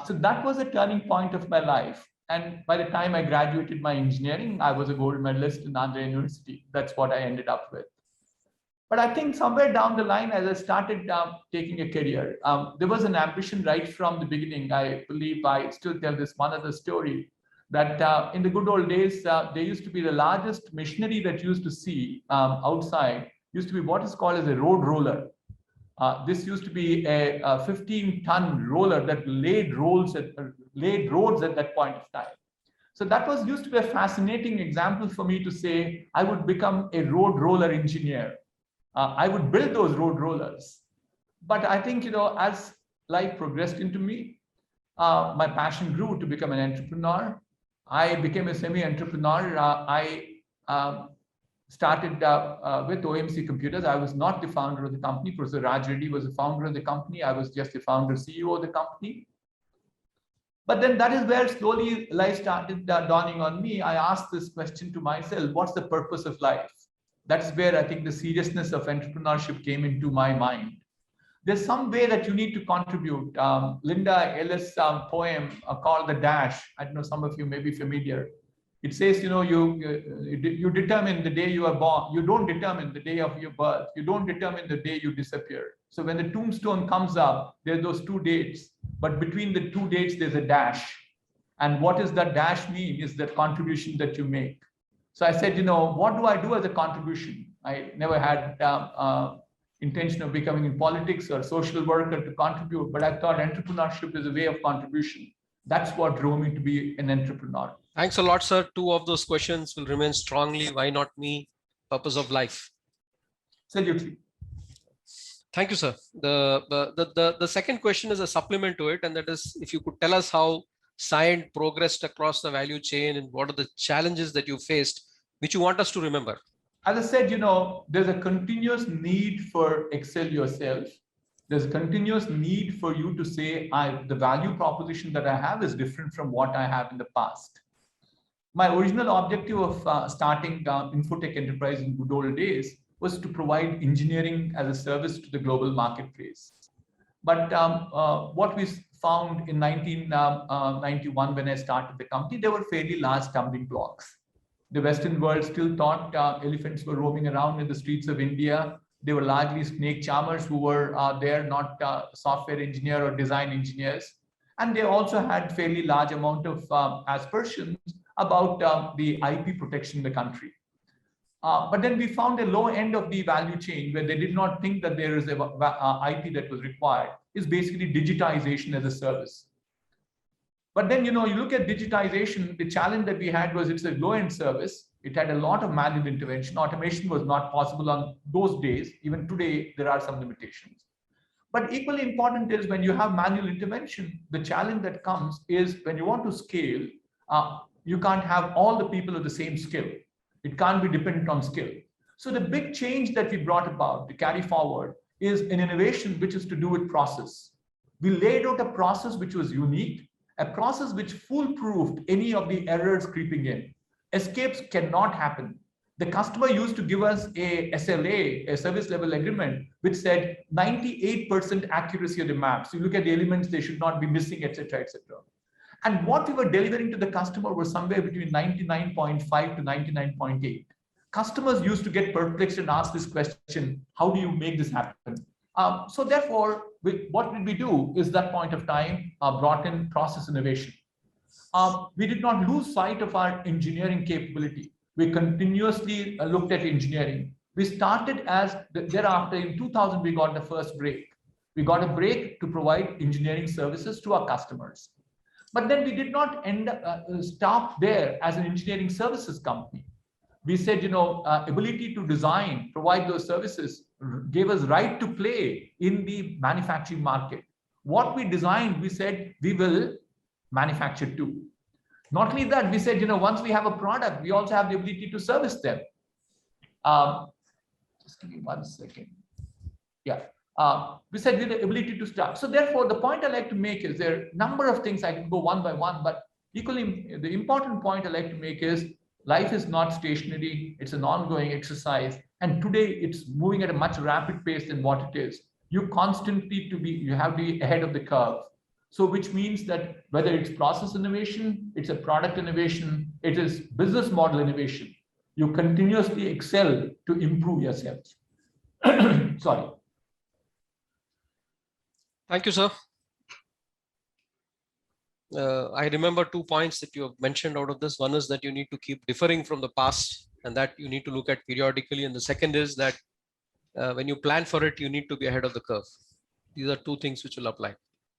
So that was a turning point of my life. And by the time I graduated my engineering, I was a gold medalist in Andhra University. That's what I ended up with. But I think somewhere down the line, as I started taking a career, there was an ambition right from the beginning. I believe I still tell this one other story, that in the good old days, there used to be the largest machinery that you used to see outside, used to be what is called as a road roller. This used to be a 15-ton roller that laid roads at that point of time. So that was used to be a fascinating example for me to say, I would become a road roller engineer. I would build those road rollers. But I think, as life progressed into me, my passion grew to become an entrepreneur. I became a semi-entrepreneur. I started with OMC Computers. I was not the founder of the company. Professor Raj Reddy was the founder of the company. I was just the founder, CEO of the company. But then that is where slowly life started dawning on me. I asked this question to myself, what's the purpose of life? That's where I think the seriousness of entrepreneurship came into my mind. There's some way that you need to contribute. Linda Ellis' poem called The Dash, I don't know, some of you may be familiar. It says, you determine the day you are born. You don't determine the day of your birth. You don't determine the day you disappear. So when the tombstone comes up, there are those 2 dates. But between the 2 dates, there's a dash. And what does that dash mean is that contribution that you make. So I said, what do I do as a contribution? I never had intention of becoming in politics or social worker to contribute, but I thought entrepreneurship is a way of contribution. That's what drove me to be an entrepreneur. Thanks a lot, sir. 2 of those questions will remain strongly. Why not me? Purpose of life. Absolutely. Thank you, sir. The second question is a supplement to it, and that is, if you could tell us how Cyient progressed across the value chain and what are the challenges that you faced, which you want us to remember. As I said, there's a continuous need for excel yourself. There's a continuous need for you to say, the value proposition that I have is different from what I have in the past. My original objective of starting Infotech Enterprise in good old days was to provide engineering as a service to the global marketplace. But what we found in 1991 when I started the company, there were fairly large stumbling blocks. The Western world still thought elephants were roaming around in the streets of India. They were largely snake charmers who were there, not software engineer or design engineers. And they also had fairly large amount of aspersions about the IP protection in the country. But then we found a low end of the value chain where they did not think that there is a IP that was required. Is basically digitization as a service. But then, you look at digitization, the challenge that we had was it's a low-end service. It had a lot of manual intervention. Automation was not possible on those days. Even today, there are some limitations. But equally important is when you have manual intervention, the challenge that comes is when you want to scale, you can't have all the people of the same skill. It can't be dependent on skill. So the big change that we brought about to carry forward is an innovation which is to do with process. We laid out a process which was unique, a process which foolproofed any of the errors creeping in. Escapes cannot happen. The customer used to give us a SLA, a service level agreement, which said 98% accuracy of the maps. You look at the elements, they should not be missing, etc., etc. And what we were delivering to the customer was somewhere between 99.5 to 99.8. Customers used to get perplexed and ask this question, how do you make this happen? So therefore, what did we do is that point of time brought in process innovation. We did not lose sight of our engineering capability. We continuously looked at engineering. We started thereafter in 2000, we got the first break. We got a break to provide engineering services to our customers. But then we did not stop there as an engineering services company. we said, ability to design, provide those services gave us right to play in the manufacturing market. What we designed, we said we will manufacture too. Not only that, we said, once we have a product, we also have the ability to service them. Just give me 1 second. Yeah. We said we have the ability to start. So therefore, the point I like to make is there are a number of things. I can go one by one, but equally, the important point I like to make is life is not stationary. It's an ongoing exercise. And today it's moving at a much rapid pace than what it is. You constantly you have to be ahead of the curve. So which means that whether it's process innovation, it's a product innovation, it is business model innovation, you continuously excel to improve yourselves. Sorry. Thank you, sir. I remember 2 points that you have mentioned out of this. One is that you need to keep differing from the past, and that you need to look at periodically. And the second is that when you plan for it, you need to be ahead of the curve. These are 2 things which will apply.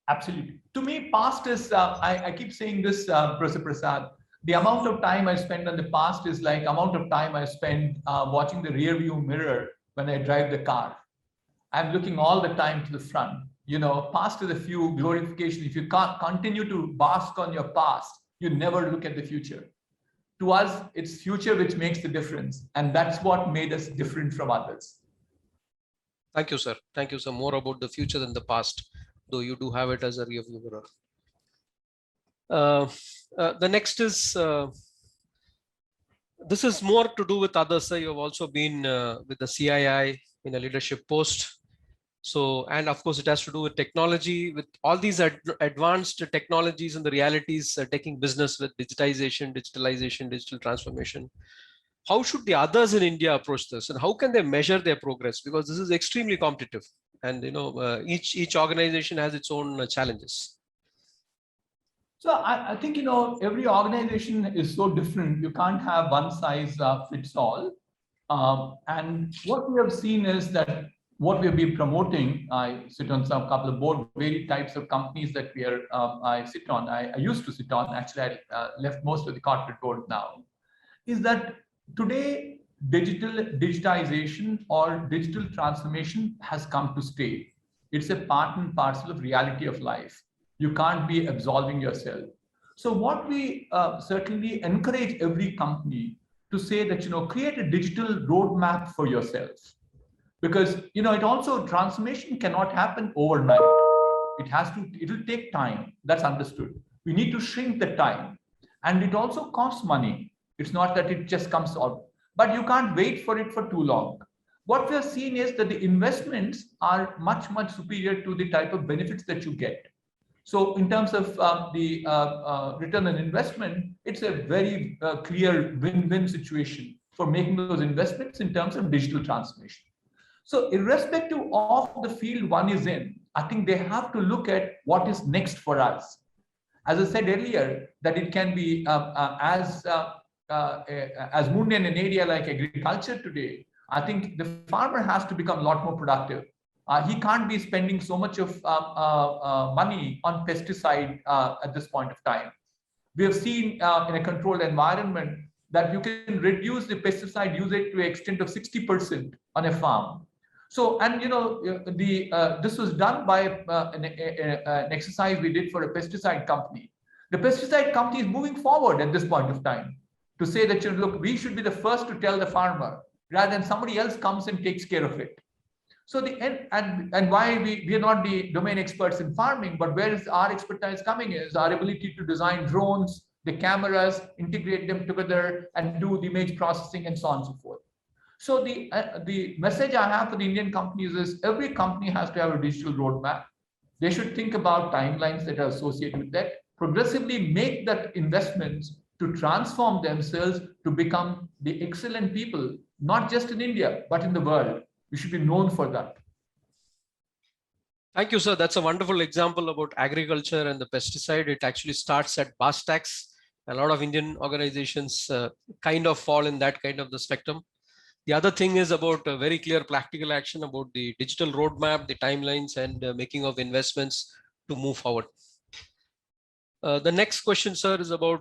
Absolutely. To me, past is, I keep saying this, Professor Prasad, the amount of time I spend on the past is like amount of time I spend watching the rear view mirror when I drive the car. I'm looking all the time to the front. Past is a few glorification. If you can't continue to bask on your past, you never look at the future. To us, it's future which makes the difference. And that's what made us different from others. Thank you, sir. Thank you, sir. More about the future than the past, though you do have it as a rear view mirror. The next is, this is more to do with others. Sir. You have also been with the CII in a leadership post. So, and of course, it has to do with technology, with all these advanced technologies and the realities taking business with digitization, digital transformation. How should the others in India approach this, and how can they measure their progress? Because this is extremely competitive, and each organization has its own challenges. So I think every organization is so different. You can't have one size fits all. And what we have seen is that what we have been promoting, I sit on a couple of board, various types of companies that I sit on. I used to sit on, actually I left most of the corporate board now, is that today digitization or digital transformation has come to stay. It's a part and parcel of reality of life. You can't be absolving yourself. So what we certainly encourage every company to say that, create a digital roadmap for yourself. Because, it also, transformation cannot happen overnight. It will take time. That's understood. We need to shrink the time. And it also costs money. It's not that it just comes out, but you can't wait for it for too long. What we have seen is that the investments are much, much superior to the type of benefits that you get. So in terms of the return on investment, it's a very clear win-win situation for making those investments in terms of digital transformation. So irrespective of the field one is in, I think they have to look at what is next for us. As I said earlier, that it can be as mundane an area like agriculture today. I think the farmer has to become a lot more productive. He can't be spending so much of money on pesticide at this point of time. We have seen in a controlled environment that you can reduce the pesticide usage to the extent of 60% on a farm. So, and this was done by an exercise we did for a pesticide company. The pesticide company is moving forward at this point of time to say that, look, we should be the first to tell the farmer rather than somebody else comes and takes care of it. So and why we are not the domain experts in farming, but where is our expertise coming is our ability to design drones, the cameras, integrate them together and do the image processing and so on and so forth. So the message I have for the Indian companies is every company has to have a digital roadmap. They should think about timelines that are associated with that, progressively make that investments to transform themselves to become the excellent people, not just in India, but in the world. We should be known for that. Thank you, sir. That's a wonderful example about agriculture and the pesticide. It actually starts at BASTAX. A lot of Indian organizations kind of fall in that kind of the spectrum. The other thing is about a very clear practical action about the digital roadmap, the timelines, and making of investments to move forward. The next question, sir, is about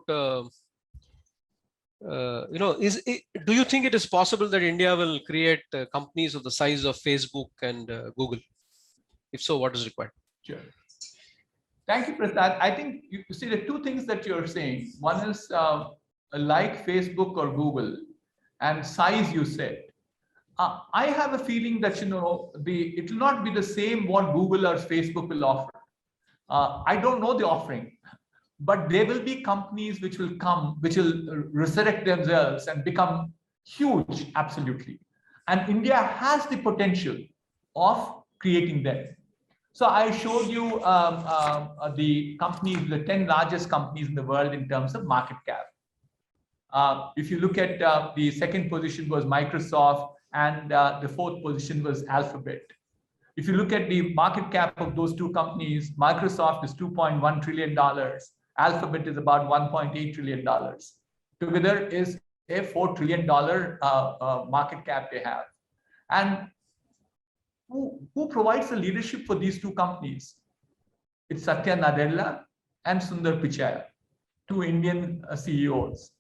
do you think it is possible that India will create companies of the size of Facebook and Google? If so, what is required? Sure. Thank you, Prasad. I think you see the two things that you're saying. One is like Facebook or Google, and size you said. I have a feeling that it will not be the same what Google or Facebook will offer. I don't know the offering, but there will be companies which will come, which will resurrect themselves and become huge, absolutely. And India has the potential of creating them. So I showed you the companies, the 10 largest companies in the world in terms of market cap. If you look at the second position was Microsoft, and the fourth position was Alphabet. If you look at the market cap of those two companies, Microsoft is $2.1 trillion. Alphabet is about $1.8 trillion. Together is a $4 trillion market cap they have. And who provides the leadership for these two companies? It's Satya Nadella and Sundar Pichai, two Indian CEOs.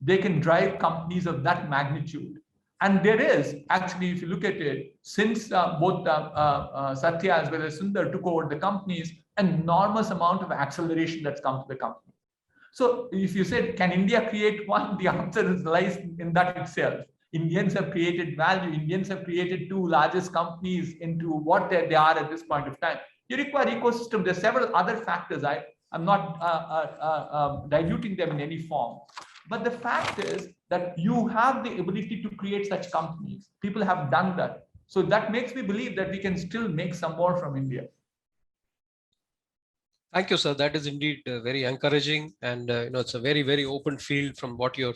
They can drive companies of that magnitude. And there is actually, if you look at it, since both Satya as well as Sundar took over the companies, an enormous amount of acceleration that's come to the company. So if you said, can India create one? The answer lies in that itself. Indians have created value. Indians have created two largest companies into what they are at this point of time. You require ecosystem. There are several other factors. I'm not diluting them in any form. But the fact is that you have the ability to create such companies. People have done that. So that makes me believe that we can still make some more from India. Thank you, sir. That is indeed very encouraging. And it's a very, very open field from what you're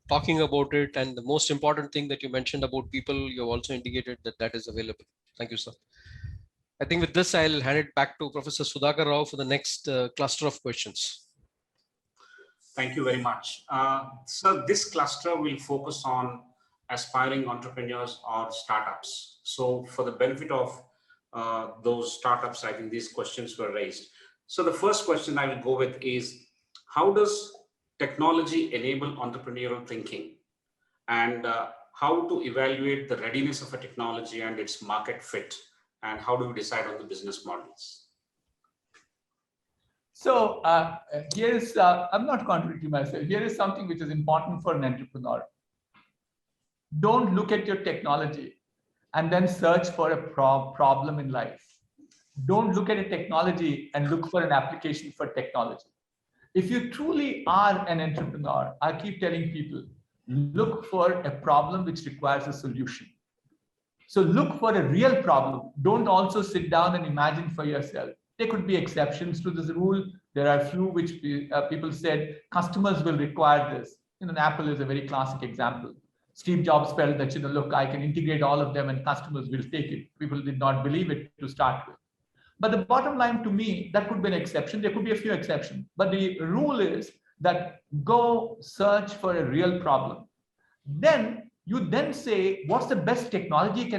talking about it. And the most important thing that you mentioned about people, you've also indicated that that is available. Thank you, sir. I think with this, I'll hand it back to Professor Sudhakar Rao for the next cluster of questions. Thank you very much. So this cluster will focus on aspiring entrepreneurs or startups. So for the benefit of those startups, I think these questions were raised. So the first question I will go with is, how does technology enable entrepreneurial thinking? And how to evaluate the readiness of a technology and its market fit? And how do we decide on the business models? So here's, I'm not contradicting myself. Here is something which is important for an entrepreneur. Don't look at your technology and then search for a problem in life. Don't look at a technology and look for an application for technology. If you truly are an entrepreneur, I keep telling people, look for a problem which requires a solution. So look for a real problem. Don't also sit down and imagine for yourself. There could be exceptions to this rule. There are a few which people said customers will require this. Apple is a very classic example. Steve Jobs felt that, look, I can integrate all of them and customers will take it. People did not believe it to start with. But the bottom line to me, that could be an exception. There could be a few exceptions. But the rule is that go search for a real problem. Then you then say, what's the best technology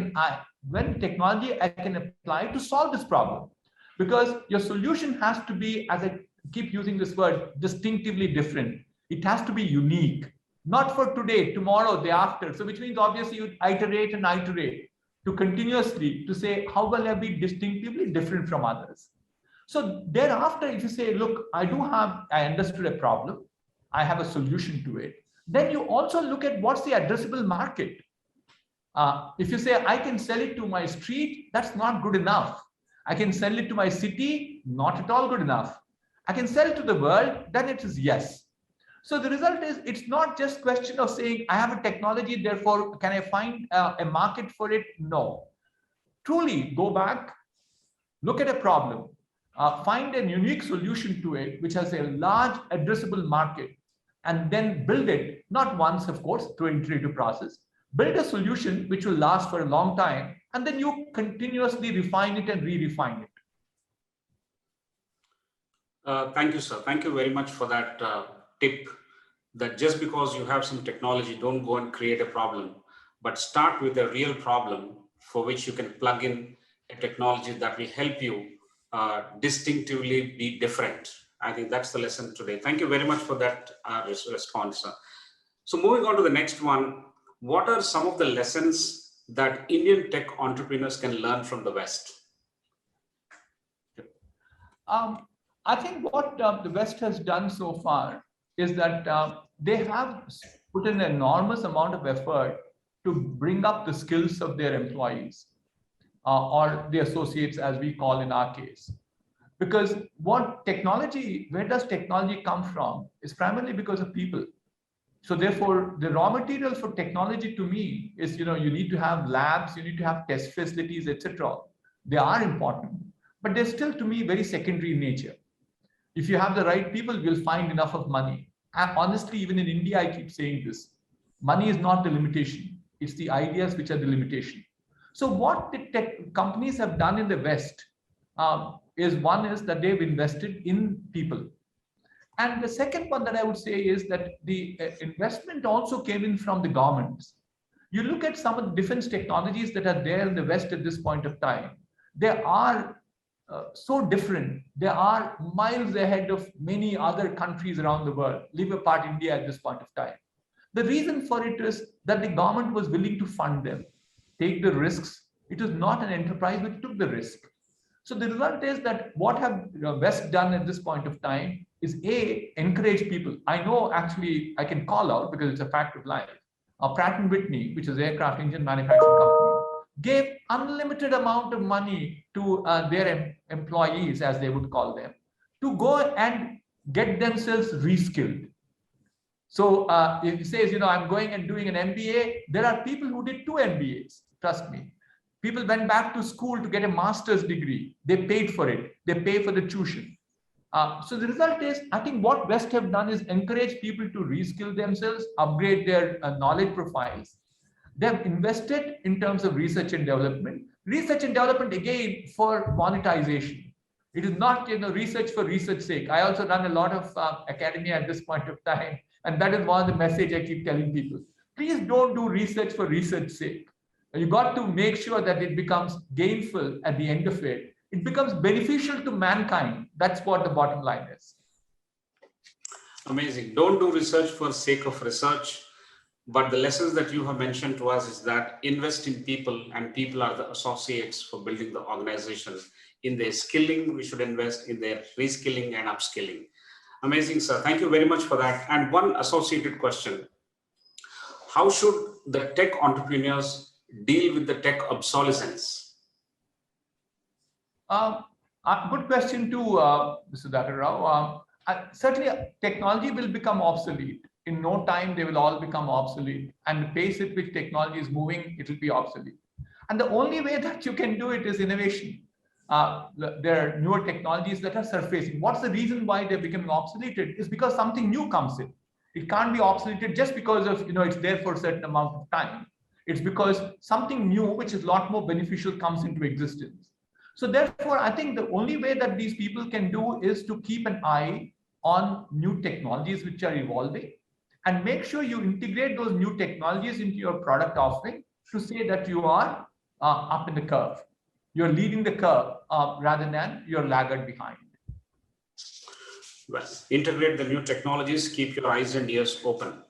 when technology I can apply to solve this problem? Because your solution has to be, as I keep using this word, distinctively different. It has to be unique, not for today, tomorrow, day after. So which means obviously you iterate and iterate to continuously to say, how will I be distinctively different from others? So thereafter, if you say, look, I understood a problem, I have a solution to it. Then you also look at what's the addressable market. If you say, I can sell it to my street, that's not good enough. I can sell it to my city, not at all good enough. I can sell it to the world, then it is yes. So the result is, it's not just a question of saying, I have a technology, therefore, can I find a market for it? No. Truly go back, look at a problem, find a unique solution to it, which has a large addressable market, and then build it, not once, of course, through an iterative process, build a solution which will last for a long time, and then you continuously refine it and re-refine it. Thank you, sir. Thank you very much for that tip, that just because you have some technology, don't go and create a problem, but start with a real problem for which you can plug in a technology that will help you distinctively be different. I think that's the lesson today. Thank you very much for that response, sir. So moving on to the next one, what are some of the lessons that Indian tech entrepreneurs can learn from the West? I think what the West has done so far is that they have put in an enormous amount of effort to bring up the skills of their employees or the associates, as we call in our case. Because where does technology come from is primarily because of people. So therefore, the raw material for technology to me is, you need to have labs, you need to have test facilities, etc. They are important, but they're still to me very secondary in nature. If you have the right people, you'll find enough of money. And honestly, even in India, I keep saying this, money is not the limitation. It's the ideas which are the limitation. So what the tech companies have done in the West is that they've invested in people. And the second one that I would say is that the investment also came in from the governments. You look at some of the defense technologies that are there in the West at this point of time, they are so different. They are miles ahead of many other countries around the world, leave apart India at this point of time. The reason for it is that the government was willing to fund them, take the risks. It was not an enterprise which took the risk. So the result is that what have West done at this point of time is encourage people. I know actually I can call out because it's a fact of life. Pratt & Whitney, which is an aircraft engine manufacturing company, gave unlimited amount of money to their employees, as they would call them, to go and get themselves reskilled. So if he says, I'm going and doing an MBA, there are people who did 2 MBAs, trust me. People went back to school to get a master's degree. They paid for it. They pay for the tuition. So the result is, I think what West have done is encourage people to reskill themselves, upgrade their knowledge profiles. They have invested in terms of research and development. Research and development, again, for monetization. It is not research for research's sake. I also run a lot of academia at this point of time. And that is one of the message I keep telling people. Please don't do research for research's sake. You got to make sure that it becomes gainful at the end of it. It becomes beneficial to mankind. That's what the bottom line is. Amazing. Don't do research for sake of research. But the lessons that you have mentioned to us is that invest in people, and people are the associates for building the organization. In their skilling, we should invest in their reskilling and upskilling. Amazing, sir. Thank you very much for that. And one associated question. How should the tech entrepreneurs deal with the tech obsolescence? Good question too, Mr. Sudhakar Rao. Certainly, technology will become obsolete. In no time, they will all become obsolete. And the pace at which technology is moving, it will be obsolete. And the only way that you can do it is innovation. There are newer technologies that are surfacing. What's the reason why they're becoming obsoleted? Is because something new comes in. It can't be obsoleted just because of, it's there for a certain amount of time. It's because something new, which is a lot more beneficial, comes into existence. So therefore, I think the only way that these people can do is to keep an eye on new technologies which are evolving, and make sure you integrate those new technologies into your product offering to say that you are up in the curve. You're leading the curve rather than you're laggard behind. Well, integrate the new technologies, keep your eyes and ears open.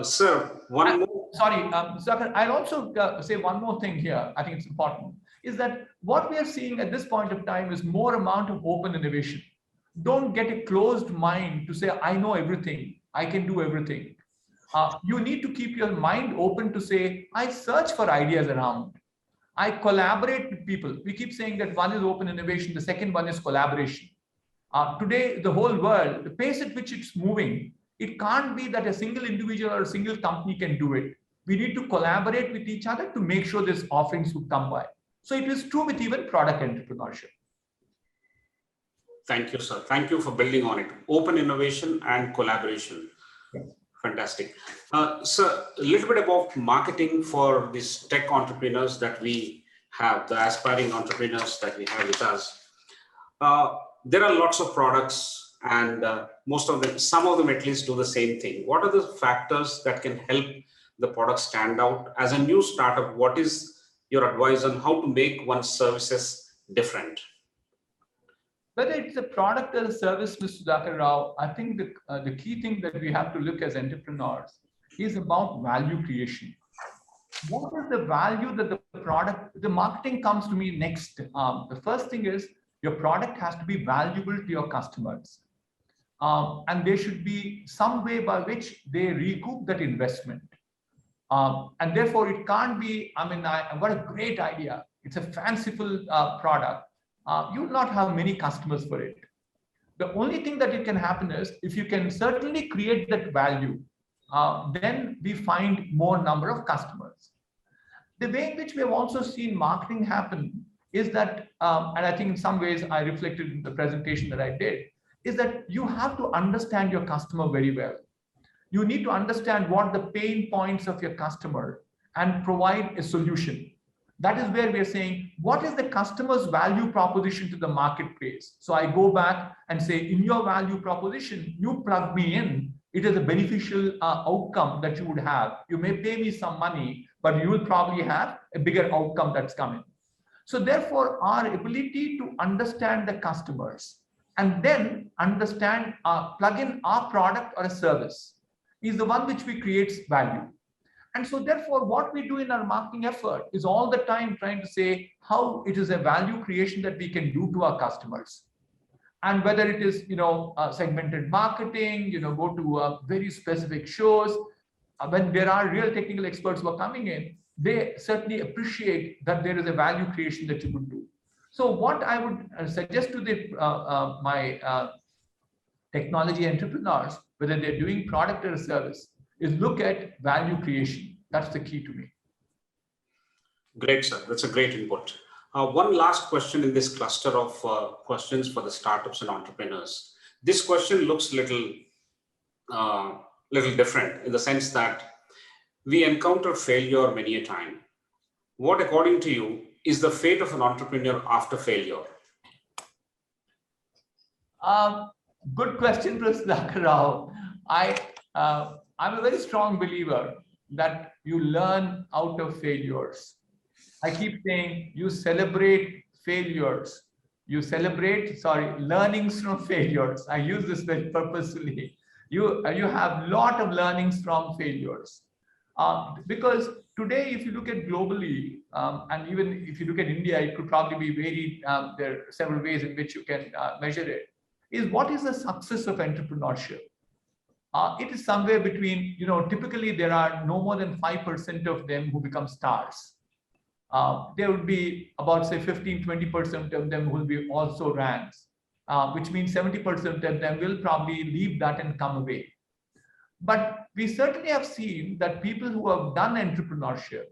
Sir, one more. Sorry, Zakir, I'll also say one more thing here. I think it's important, is that what we are seeing at this point of time is more amount of open innovation. Don't get a closed mind to say, I know everything, I can do everything. You need to keep your mind open to say, I search for ideas around. I collaborate with people. We keep saying that one is open innovation, the second one is collaboration. Today, the whole world, the pace at which it's moving, it can't be that a single individual or a single company can do it. We need to collaborate with each other to make sure these offerings would come by. So it is true with even product entrepreneurship. Thank you, sir. Thank you for building on it. Open innovation and collaboration. Fantastic. Sir, a little bit about marketing for these tech entrepreneurs that we have, the aspiring entrepreneurs that we have with us. There are lots of products, and most of them, some of them at least, do the same thing. What are the factors that can help the product stand out? As a new startup, what is your advice on how to make one's services different? Whether it's a product or a service, Mr. Sudhakar Rao, I think the key thing that we have to look as entrepreneurs is about value creation. What is the value that the product, the marketing comes to me next. The first thing is your product has to be valuable to your customers. And there should be some way by which they recoup that investment. And therefore, it can't be, I've got a great idea. It's a fanciful product. You will not have many customers for it. The only thing that it can happen is if you can certainly create that value, then we find more number of customers. The way in which we have also seen marketing happen is that, and I think in some ways I reflected in the presentation that I did, is that you have to understand your customer very well. You need to understand what the pain points of your customer and provide a solution. That is where we are saying, what is the customer's value proposition to the marketplace? So I go back and say, in your value proposition, you plug me in. It is a beneficial outcome that you would have. You may pay me some money, but you will probably have a bigger outcome that's coming. So therefore, our ability to understand the customers and then understand, plug in our product or a service is the one which we creates value. And so therefore, what we do in our marketing effort is all the time trying to say how it is a value creation that we can do to our customers. And whether it is, segmented marketing, go to very specific shows, when there are real technical experts who are coming in, they certainly appreciate that there is a value creation that you could do. So what I would suggest to my technology entrepreneurs, whether they're doing product or service, is look at value creation. That's the key to me. Great, sir. That's a great input. One last question in this cluster of questions for the startups and entrepreneurs. This question looks little different in the sense that we encounter failure many a time. What, according to you, is the fate of an entrepreneur after failure? Good question, Prasad Rao. I'm a very strong believer that you learn out of failures. I keep saying you celebrate failures. You celebrate, learnings from failures. I use this very purposefully. You have a lot of learnings from failures. Because today, if you look at globally, and even if you look at India, it could probably be varied. There are several ways in which you can measure it. Is what is the success of entrepreneurship? It is somewhere between, typically there are no more than 5% of them who become stars. There would be about, say, 15-20% of them who will be also ranks, which means 70% of them will probably leave that and come away. But we certainly have seen that people who have done entrepreneurship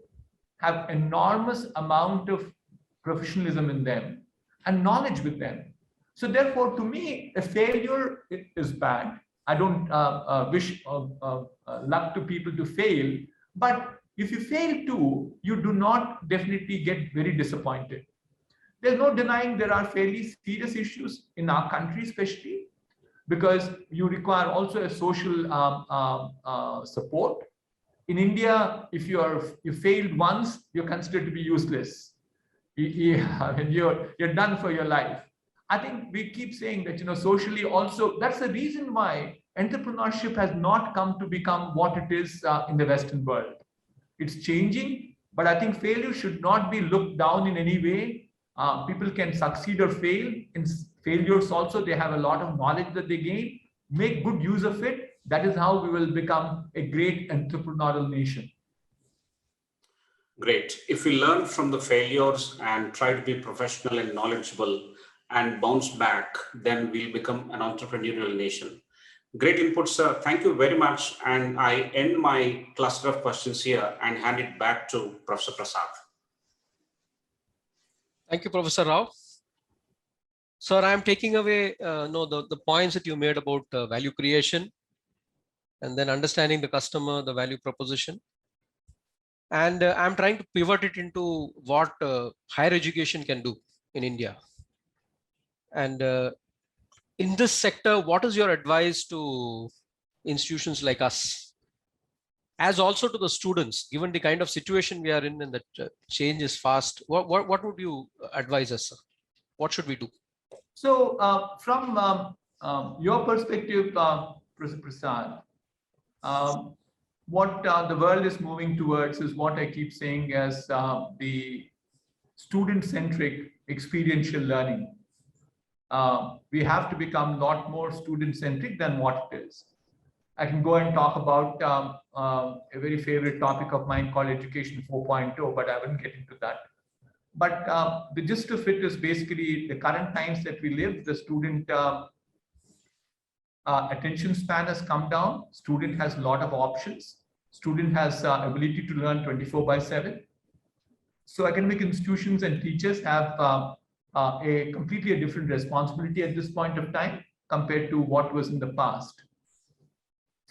have enormous amount of professionalism in them and knowledge with them. So therefore, to me, a failure is bad. I don't wish luck to people to fail, but if you fail too, you do not definitely get very disappointed. There's no denying there are fairly serious issues in our country, especially because you require also a social support. In India, if you failed once, you're considered to be useless. You're done for your life. I think we keep saying that, socially also, that's the reason why entrepreneurship has not come to become what it is in the Western world. It's changing, but I think failure should not be looked down in any way. People can succeed or fail. In failures also, they have a lot of knowledge that they gain. Make good use of it. That is how we will become a great entrepreneurial nation. Great. If we learn from the failures and try to be professional and knowledgeable and bounce back, then we'll become an entrepreneurial nation. Great input, sir. Thank you very much. And I end my cluster of questions here and hand it back to Professor Prasad. Thank you, Professor Rao. Sir, I'm taking away the points that you made about value creation and then understanding the customer, the value proposition. And I'm trying to pivot it into what higher education can do in India. And in this sector, what is your advice to institutions like us, as also to the students, given the kind of situation we are in and that change is fast? What would you advise us, sir? What should we do? So from your perspective, Professor Prasad, what the world is moving towards is what I keep saying as the student-centric experiential learning. We have to become a lot more student-centric than what it is. I can go and talk about a very favorite topic of mine called Education 4.0, but I won't get into that. But the gist of it is basically the current times that we live, the student attention span has come down. Student has a lot of options. Student has ability to learn 24/7. So academic institutions and teachers have a completely different responsibility at this point of time compared to what was in the past.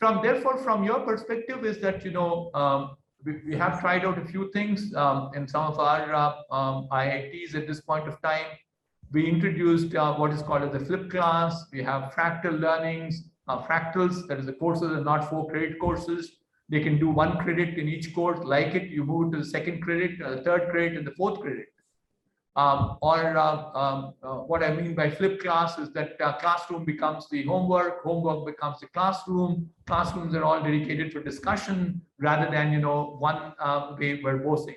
Therefore, from your perspective is that, we have tried out a few things in some of our IITs at this point of time. We introduced what is called as the flipped class. We have fractal learnings, fractals, that is the courses are not 4 credit courses. They can do 1 credit in each course, like it, you move to the 2nd credit, 3rd credit, and the 4th credit. What I mean by flipped class is that classroom becomes the homework, homework becomes the classroom, classrooms are all dedicated for discussion rather than, one way verbosing.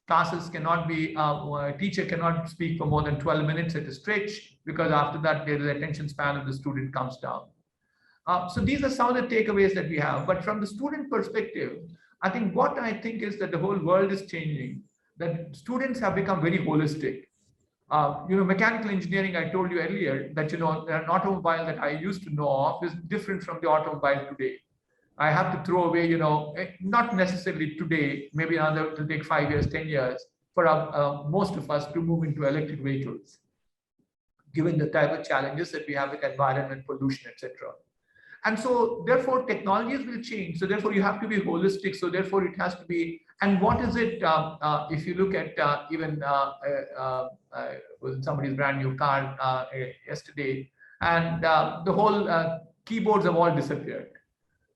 Classes cannot be, a teacher cannot speak for more than 12 minutes at a stretch, because after that, the attention span of the student comes down. So these are some of the takeaways that we have. But from the student perspective, I think is that the whole world is changing, that students have become very holistic. Mechanical engineering, I told you earlier that, an automobile that I used to know of is different from the automobile today. I have to throw away, not necessarily today, maybe it'll take 5 years, 10 years for most of us to move into electric vehicles, given the type of challenges that we have with environment, pollution, etc. And so therefore technologies will change. So therefore you have to be holistic. So therefore it has to be, and what is it, if you look at even somebody's brand new car yesterday, and the whole keyboards have all disappeared.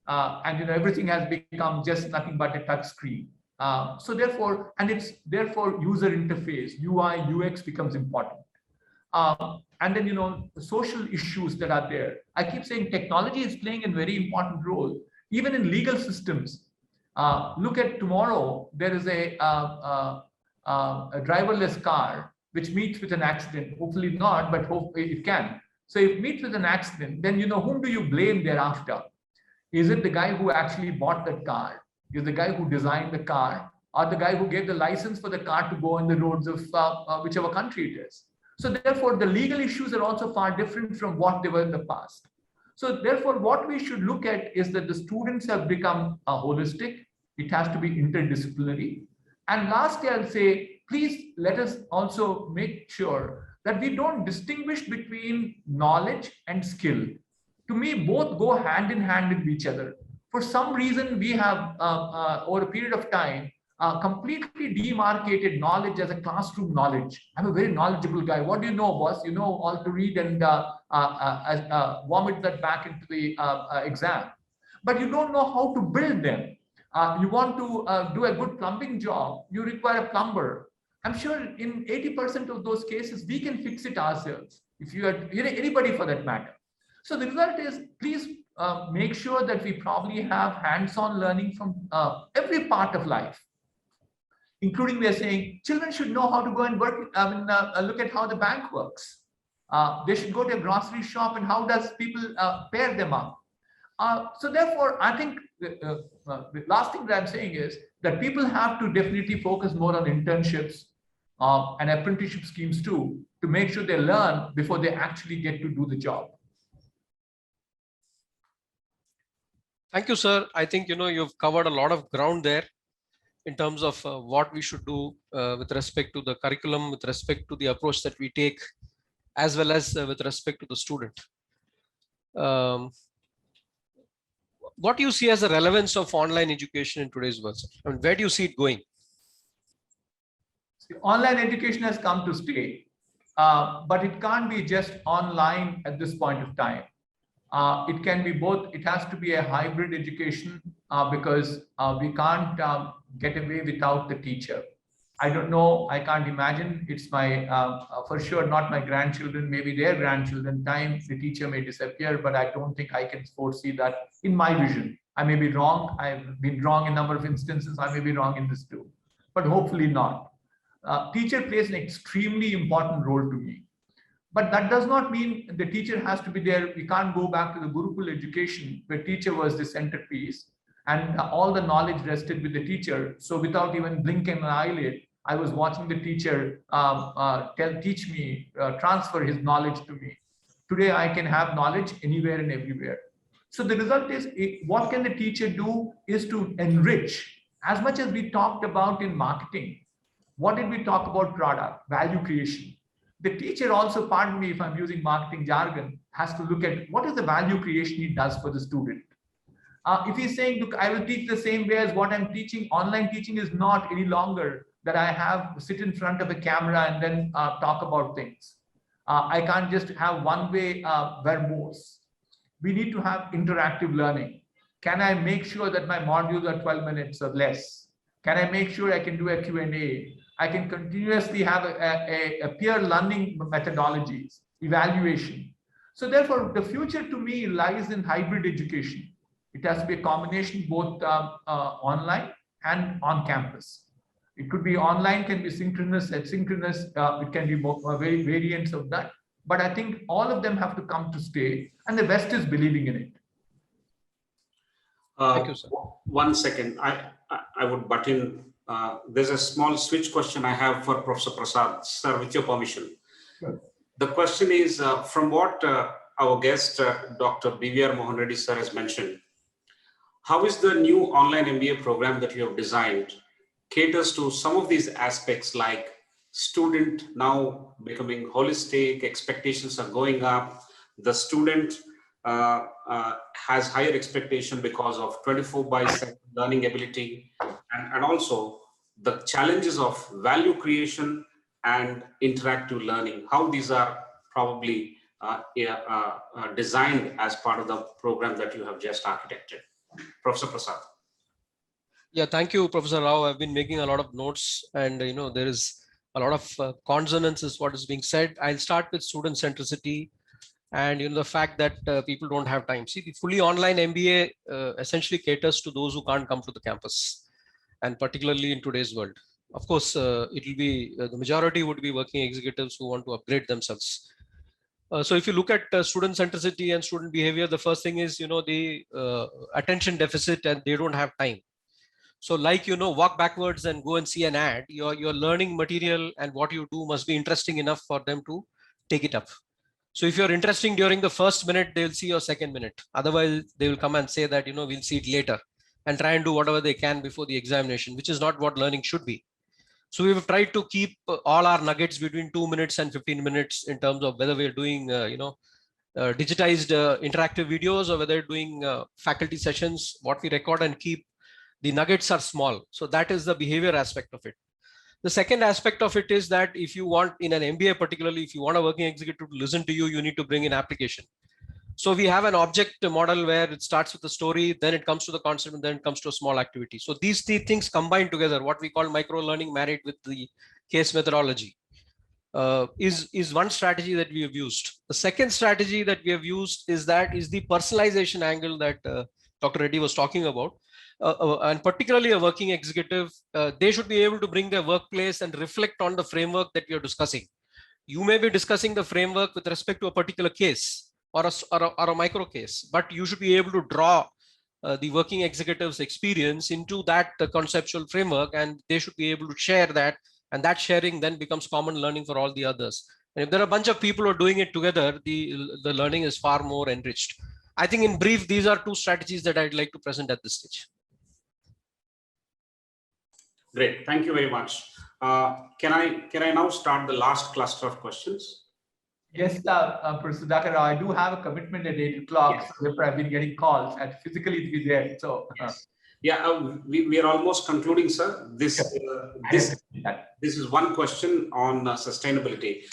And everything has become just nothing but a touch screen. So therefore, user interface, UI, UX becomes important. And then, the social issues that are there. I keep saying technology is playing a very important role, even in legal systems. Look at tomorrow, there is a driverless car which meets with an accident. Hopefully not, but hopefully it can. So if it meets with an accident, then, whom do you blame thereafter? Is it the guy who actually bought that car? Is the guy who designed the car? Or the guy who gave the license for the car to go on the roads of whichever country it is? So therefore, the legal issues are also far different from what they were in the past. So therefore, what we should look at is that the students have become holistic. It has to be interdisciplinary. And lastly, I'll say, please let us also make sure that we don't distinguish between knowledge and skill. To me, both go hand in hand with each other. For some reason, we have, over a period of time, completely demarcated knowledge as a classroom knowledge. I'm a very knowledgeable guy. What do you know, boss? You know all to read and vomit that back into the exam. But you don't know how to build them. You want to do a good plumbing job, you require a plumber. I'm sure in 80% of those cases, we can fix it ourselves, if you are anybody for that matter. So the result is, please make sure that we probably have hands-on learning from every part of life. Including, we are saying children should know how to go and work, look at how the bank works. They should go to a grocery shop and how does people pair them up. So therefore, I think the last thing that I'm saying is that people have to definitely focus more on internships and apprenticeship schemes too, to make sure they learn before they actually get to do the job. Thank you, sir. I think, you've covered a lot of ground there in terms of what we should do with respect to the curriculum, with respect to the approach that we take, as well as with respect to the student. What do you see as the relevance of online education in today's world? I mean, where do you see it going? Online education has come to stay, but it can't be just online at this point of time. It can be both. It has to be a hybrid education because we can't get away without the teacher. I don't know. I can't imagine. It's my, for sure, not my grandchildren, maybe their grandchildren. Time the teacher may disappear, but I don't think I can foresee that in my vision. I may be wrong. I've been wrong in a number of instances. I may be wrong in this too, but hopefully not. Teacher plays an extremely important role to me. But that does not mean the teacher has to be there. We can't go back to the Gurukul education where teacher was the centerpiece and all the knowledge rested with the teacher. So without even blinking an eyelid, I was watching the teacher teach me, transfer his knowledge to me. Today, I can have knowledge anywhere and everywhere. So the result is, what can the teacher do is to enrich. As much as we talked about in marketing, what did we talk about? Product, value creation. The teacher also, pardon me if I'm using marketing jargon, has to look at what is the value creation he does for the student. If he's saying, look, I will teach the same way as what I'm teaching, online teaching is not any longer that I have sit in front of a camera and then talk about things. I can't just have one way verbose. We need to have interactive learning. Can I make sure that my modules are 12 minutes or less? Can I make sure I can do a Q&A? I can continuously have a peer learning methodologies, evaluation. So therefore, the future to me lies in hybrid education. It has to be a combination both online and on campus. It could be online, can be synchronous, asynchronous. It can be very variants of that. But I think all of them have to come to stay, and the West is believing in it. Thank you, sir. 1 second. I would butt in. There's a small switch question I have for Professor Prasad, sir, with your permission. Sure. The question is, from what our guest, Dr. BVR Mohan Reddy, sir, has mentioned, how is the new online MBA program that you have designed caters to some of these aspects, like student now becoming holistic, expectations are going up, the student has higher expectation because of 24/7 learning ability, and also the challenges of value creation and interactive learning, how these are probably designed as part of the program that you have just architected. Professor Prasad. Yeah, thank you, Professor Rao. I've been making a lot of notes, and there is a lot of consonance what is being said. I'll start with student centricity and the fact that people don't have time. See, the fully online MBA essentially caters to those who can't come to the campus, and particularly in today's world. Of course, it will be the majority would be working executives who want to upgrade themselves. So if you look at student centricity and student behavior, the first thing is the attention deficit, and they don't have time. So like, walk backwards and go and see an ad. Your learning material and what you do must be interesting enough for them to take it up. So if you're interesting during the first minute, they'll see your second minute. Otherwise, they will come and say that, we'll see it later, and try and do whatever they can before the examination, which is not what learning should be. So we've tried to keep all our nuggets between 2 minutes and 15 minutes in terms of whether we're doing, digitized interactive videos, or whether we're doing faculty sessions. What we record and keep, the nuggets are small. So that is the behavior aspect of it. The second aspect of it is that if you want, in an MBA particularly, if you want a working executive to listen to you, you need to bring in application. So we have an object model where it starts with the story, then it comes to the concept, and then it comes to a small activity. So these three things combined together, what we call micro learning married with the case methodology, is one strategy that we have used. The second strategy that we have used is the personalization angle that Dr. Reddy was talking about. And particularly a working executive, they should be able to bring their workplace and reflect on the framework that we are discussing. You may be discussing the framework with respect to a particular case or a micro case, but you should be able to draw the working executive's experience into that conceptual framework, and they should be able to share that, and that sharing then becomes common learning for all the others. And if there are a bunch of people who are doing it together, the learning is far more enriched. I think in brief, these are two strategies that I'd like to present at this stage. Great, thank you very much. Can I now start the last cluster of questions? Yes, Professor Dakar, I do have a commitment at 8 o'clock. Yes. So I've been getting calls and physically to be there. So yes. Yeah, we are almost concluding, sir. This is one question on sustainability.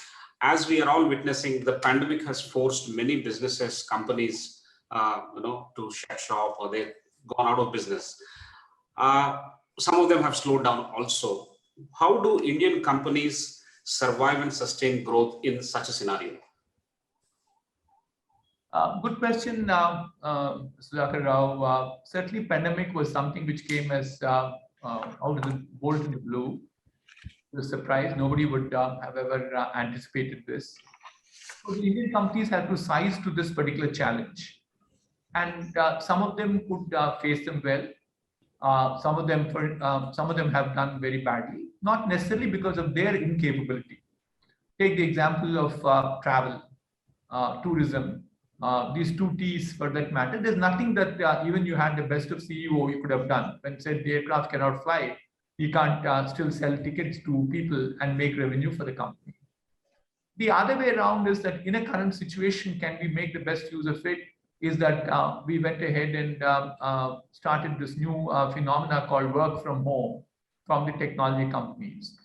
As we are all witnessing, the pandemic has forced many businesses, companies, to shut shop, or they've gone out of business. Some of them have slowed down also. How do Indian companies survive and sustain growth in such a scenario? Good question, Sudhakar Rao. Certainly, pandemic was something which came as out of the bolt in the blue. It was a surprise. Nobody would have ever anticipated this. So the Indian companies had to size to this particular challenge, and some of them could face them well. Some of them have done very badly, not necessarily because of their incapability. Take the example of travel, tourism. These two T's for that matter. There's nothing that even you had the best of CEO you could have done. When said the aircraft cannot fly, you can't still sell tickets to people and make revenue for the company. The other way around is that in a current situation, can we make the best use of it? Is that we went ahead and started this new phenomena called work from home from the technology companies.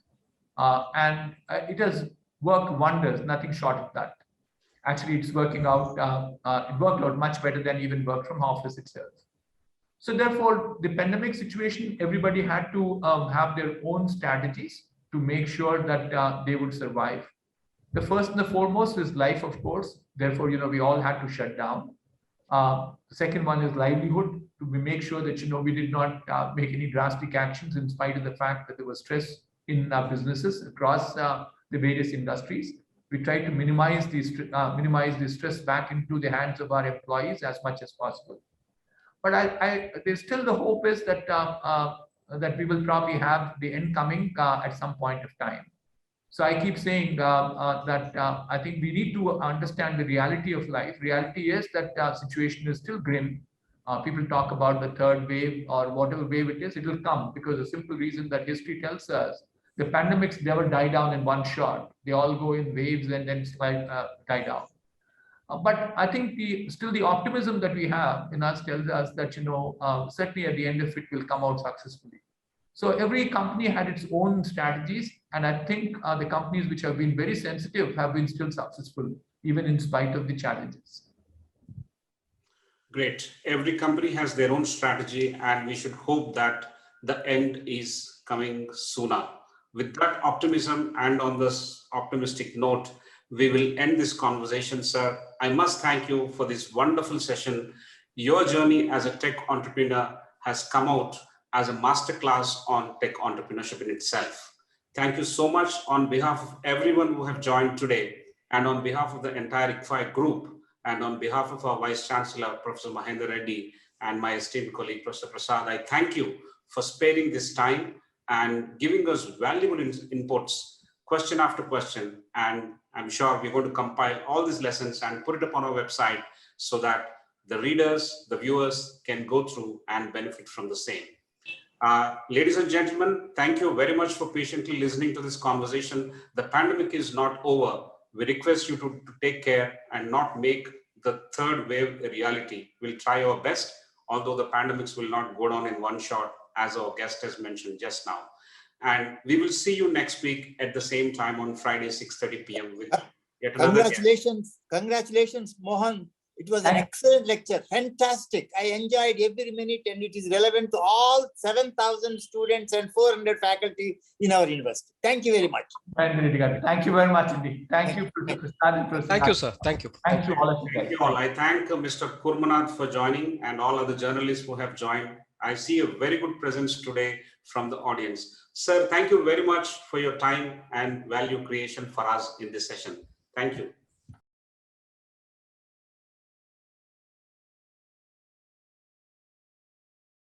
And it has worked wonders, nothing short of that. Actually, it's working out, it worked out much better than even work from office itself. So therefore, the pandemic situation, everybody had to have their own strategies to make sure that they would survive. The first and the foremost is life, of course. Therefore, we all had to shut down. The second one is livelihood, to make sure that, we did not make any drastic actions in spite of the fact that there was stress in businesses across the various industries. We tried to minimize the stress back into the hands of our employees as much as possible. But there's still the hope is that that we will probably have the end coming at some point of time. So I keep saying that I think we need to understand the reality of life. Reality is that situation is still grim. People talk about the third wave or whatever wave it is, it will come because the simple reason that history tells us the pandemics never die down in one shot. They all go in waves and then die down. But I think still the optimism that we have in us tells us that, certainly at the end of it will come out successfully. So every company had its own strategies. And I think the companies which have been very sensitive have been still successful, even in spite of the challenges. Great. Every company has their own strategy, and we should hope that the end is coming sooner. With that optimism and on this optimistic note, we will end this conversation, sir. I must thank you for this wonderful session. Your journey as a tech entrepreneur has come out as a masterclass on tech entrepreneurship in itself. Thank you so much on behalf of everyone who have joined today, and on behalf of the entire ICFI group, and on behalf of our Vice Chancellor, Professor Mahendra Reddy, and my esteemed colleague, Professor Prasad, I thank you for sparing this time and giving us valuable inputs, question after question. And I'm sure we're going to compile all these lessons and put it up on our website so that the readers, the viewers can go through and benefit from the same. Ladies and gentlemen, thank you very much for patiently listening to this conversation. The pandemic is not over. We request you to take care and not make the third wave a reality. We'll try our best, although the pandemics will not go down in one shot, as our guest has mentioned just now. And we will see you next week at the same time on Friday, 6:30 p.m. with yet another Congratulations. Congratulations, Mohan. It was an excellent lecture. Fantastic. I enjoyed every minute, and it is relevant to all 7,000 students and 400 faculty in our university. Thank you very much. Thank you very much indeed. Thank you, Professor Prasad. Thank you, sir. Thank you. Thank you all of you. Thank you all. I thank Mr. Kurmanath for joining and all other journalists who have joined. I see a very good presence today from the audience. Sir, thank you very much for your time and value creation for us in this session. Thank you.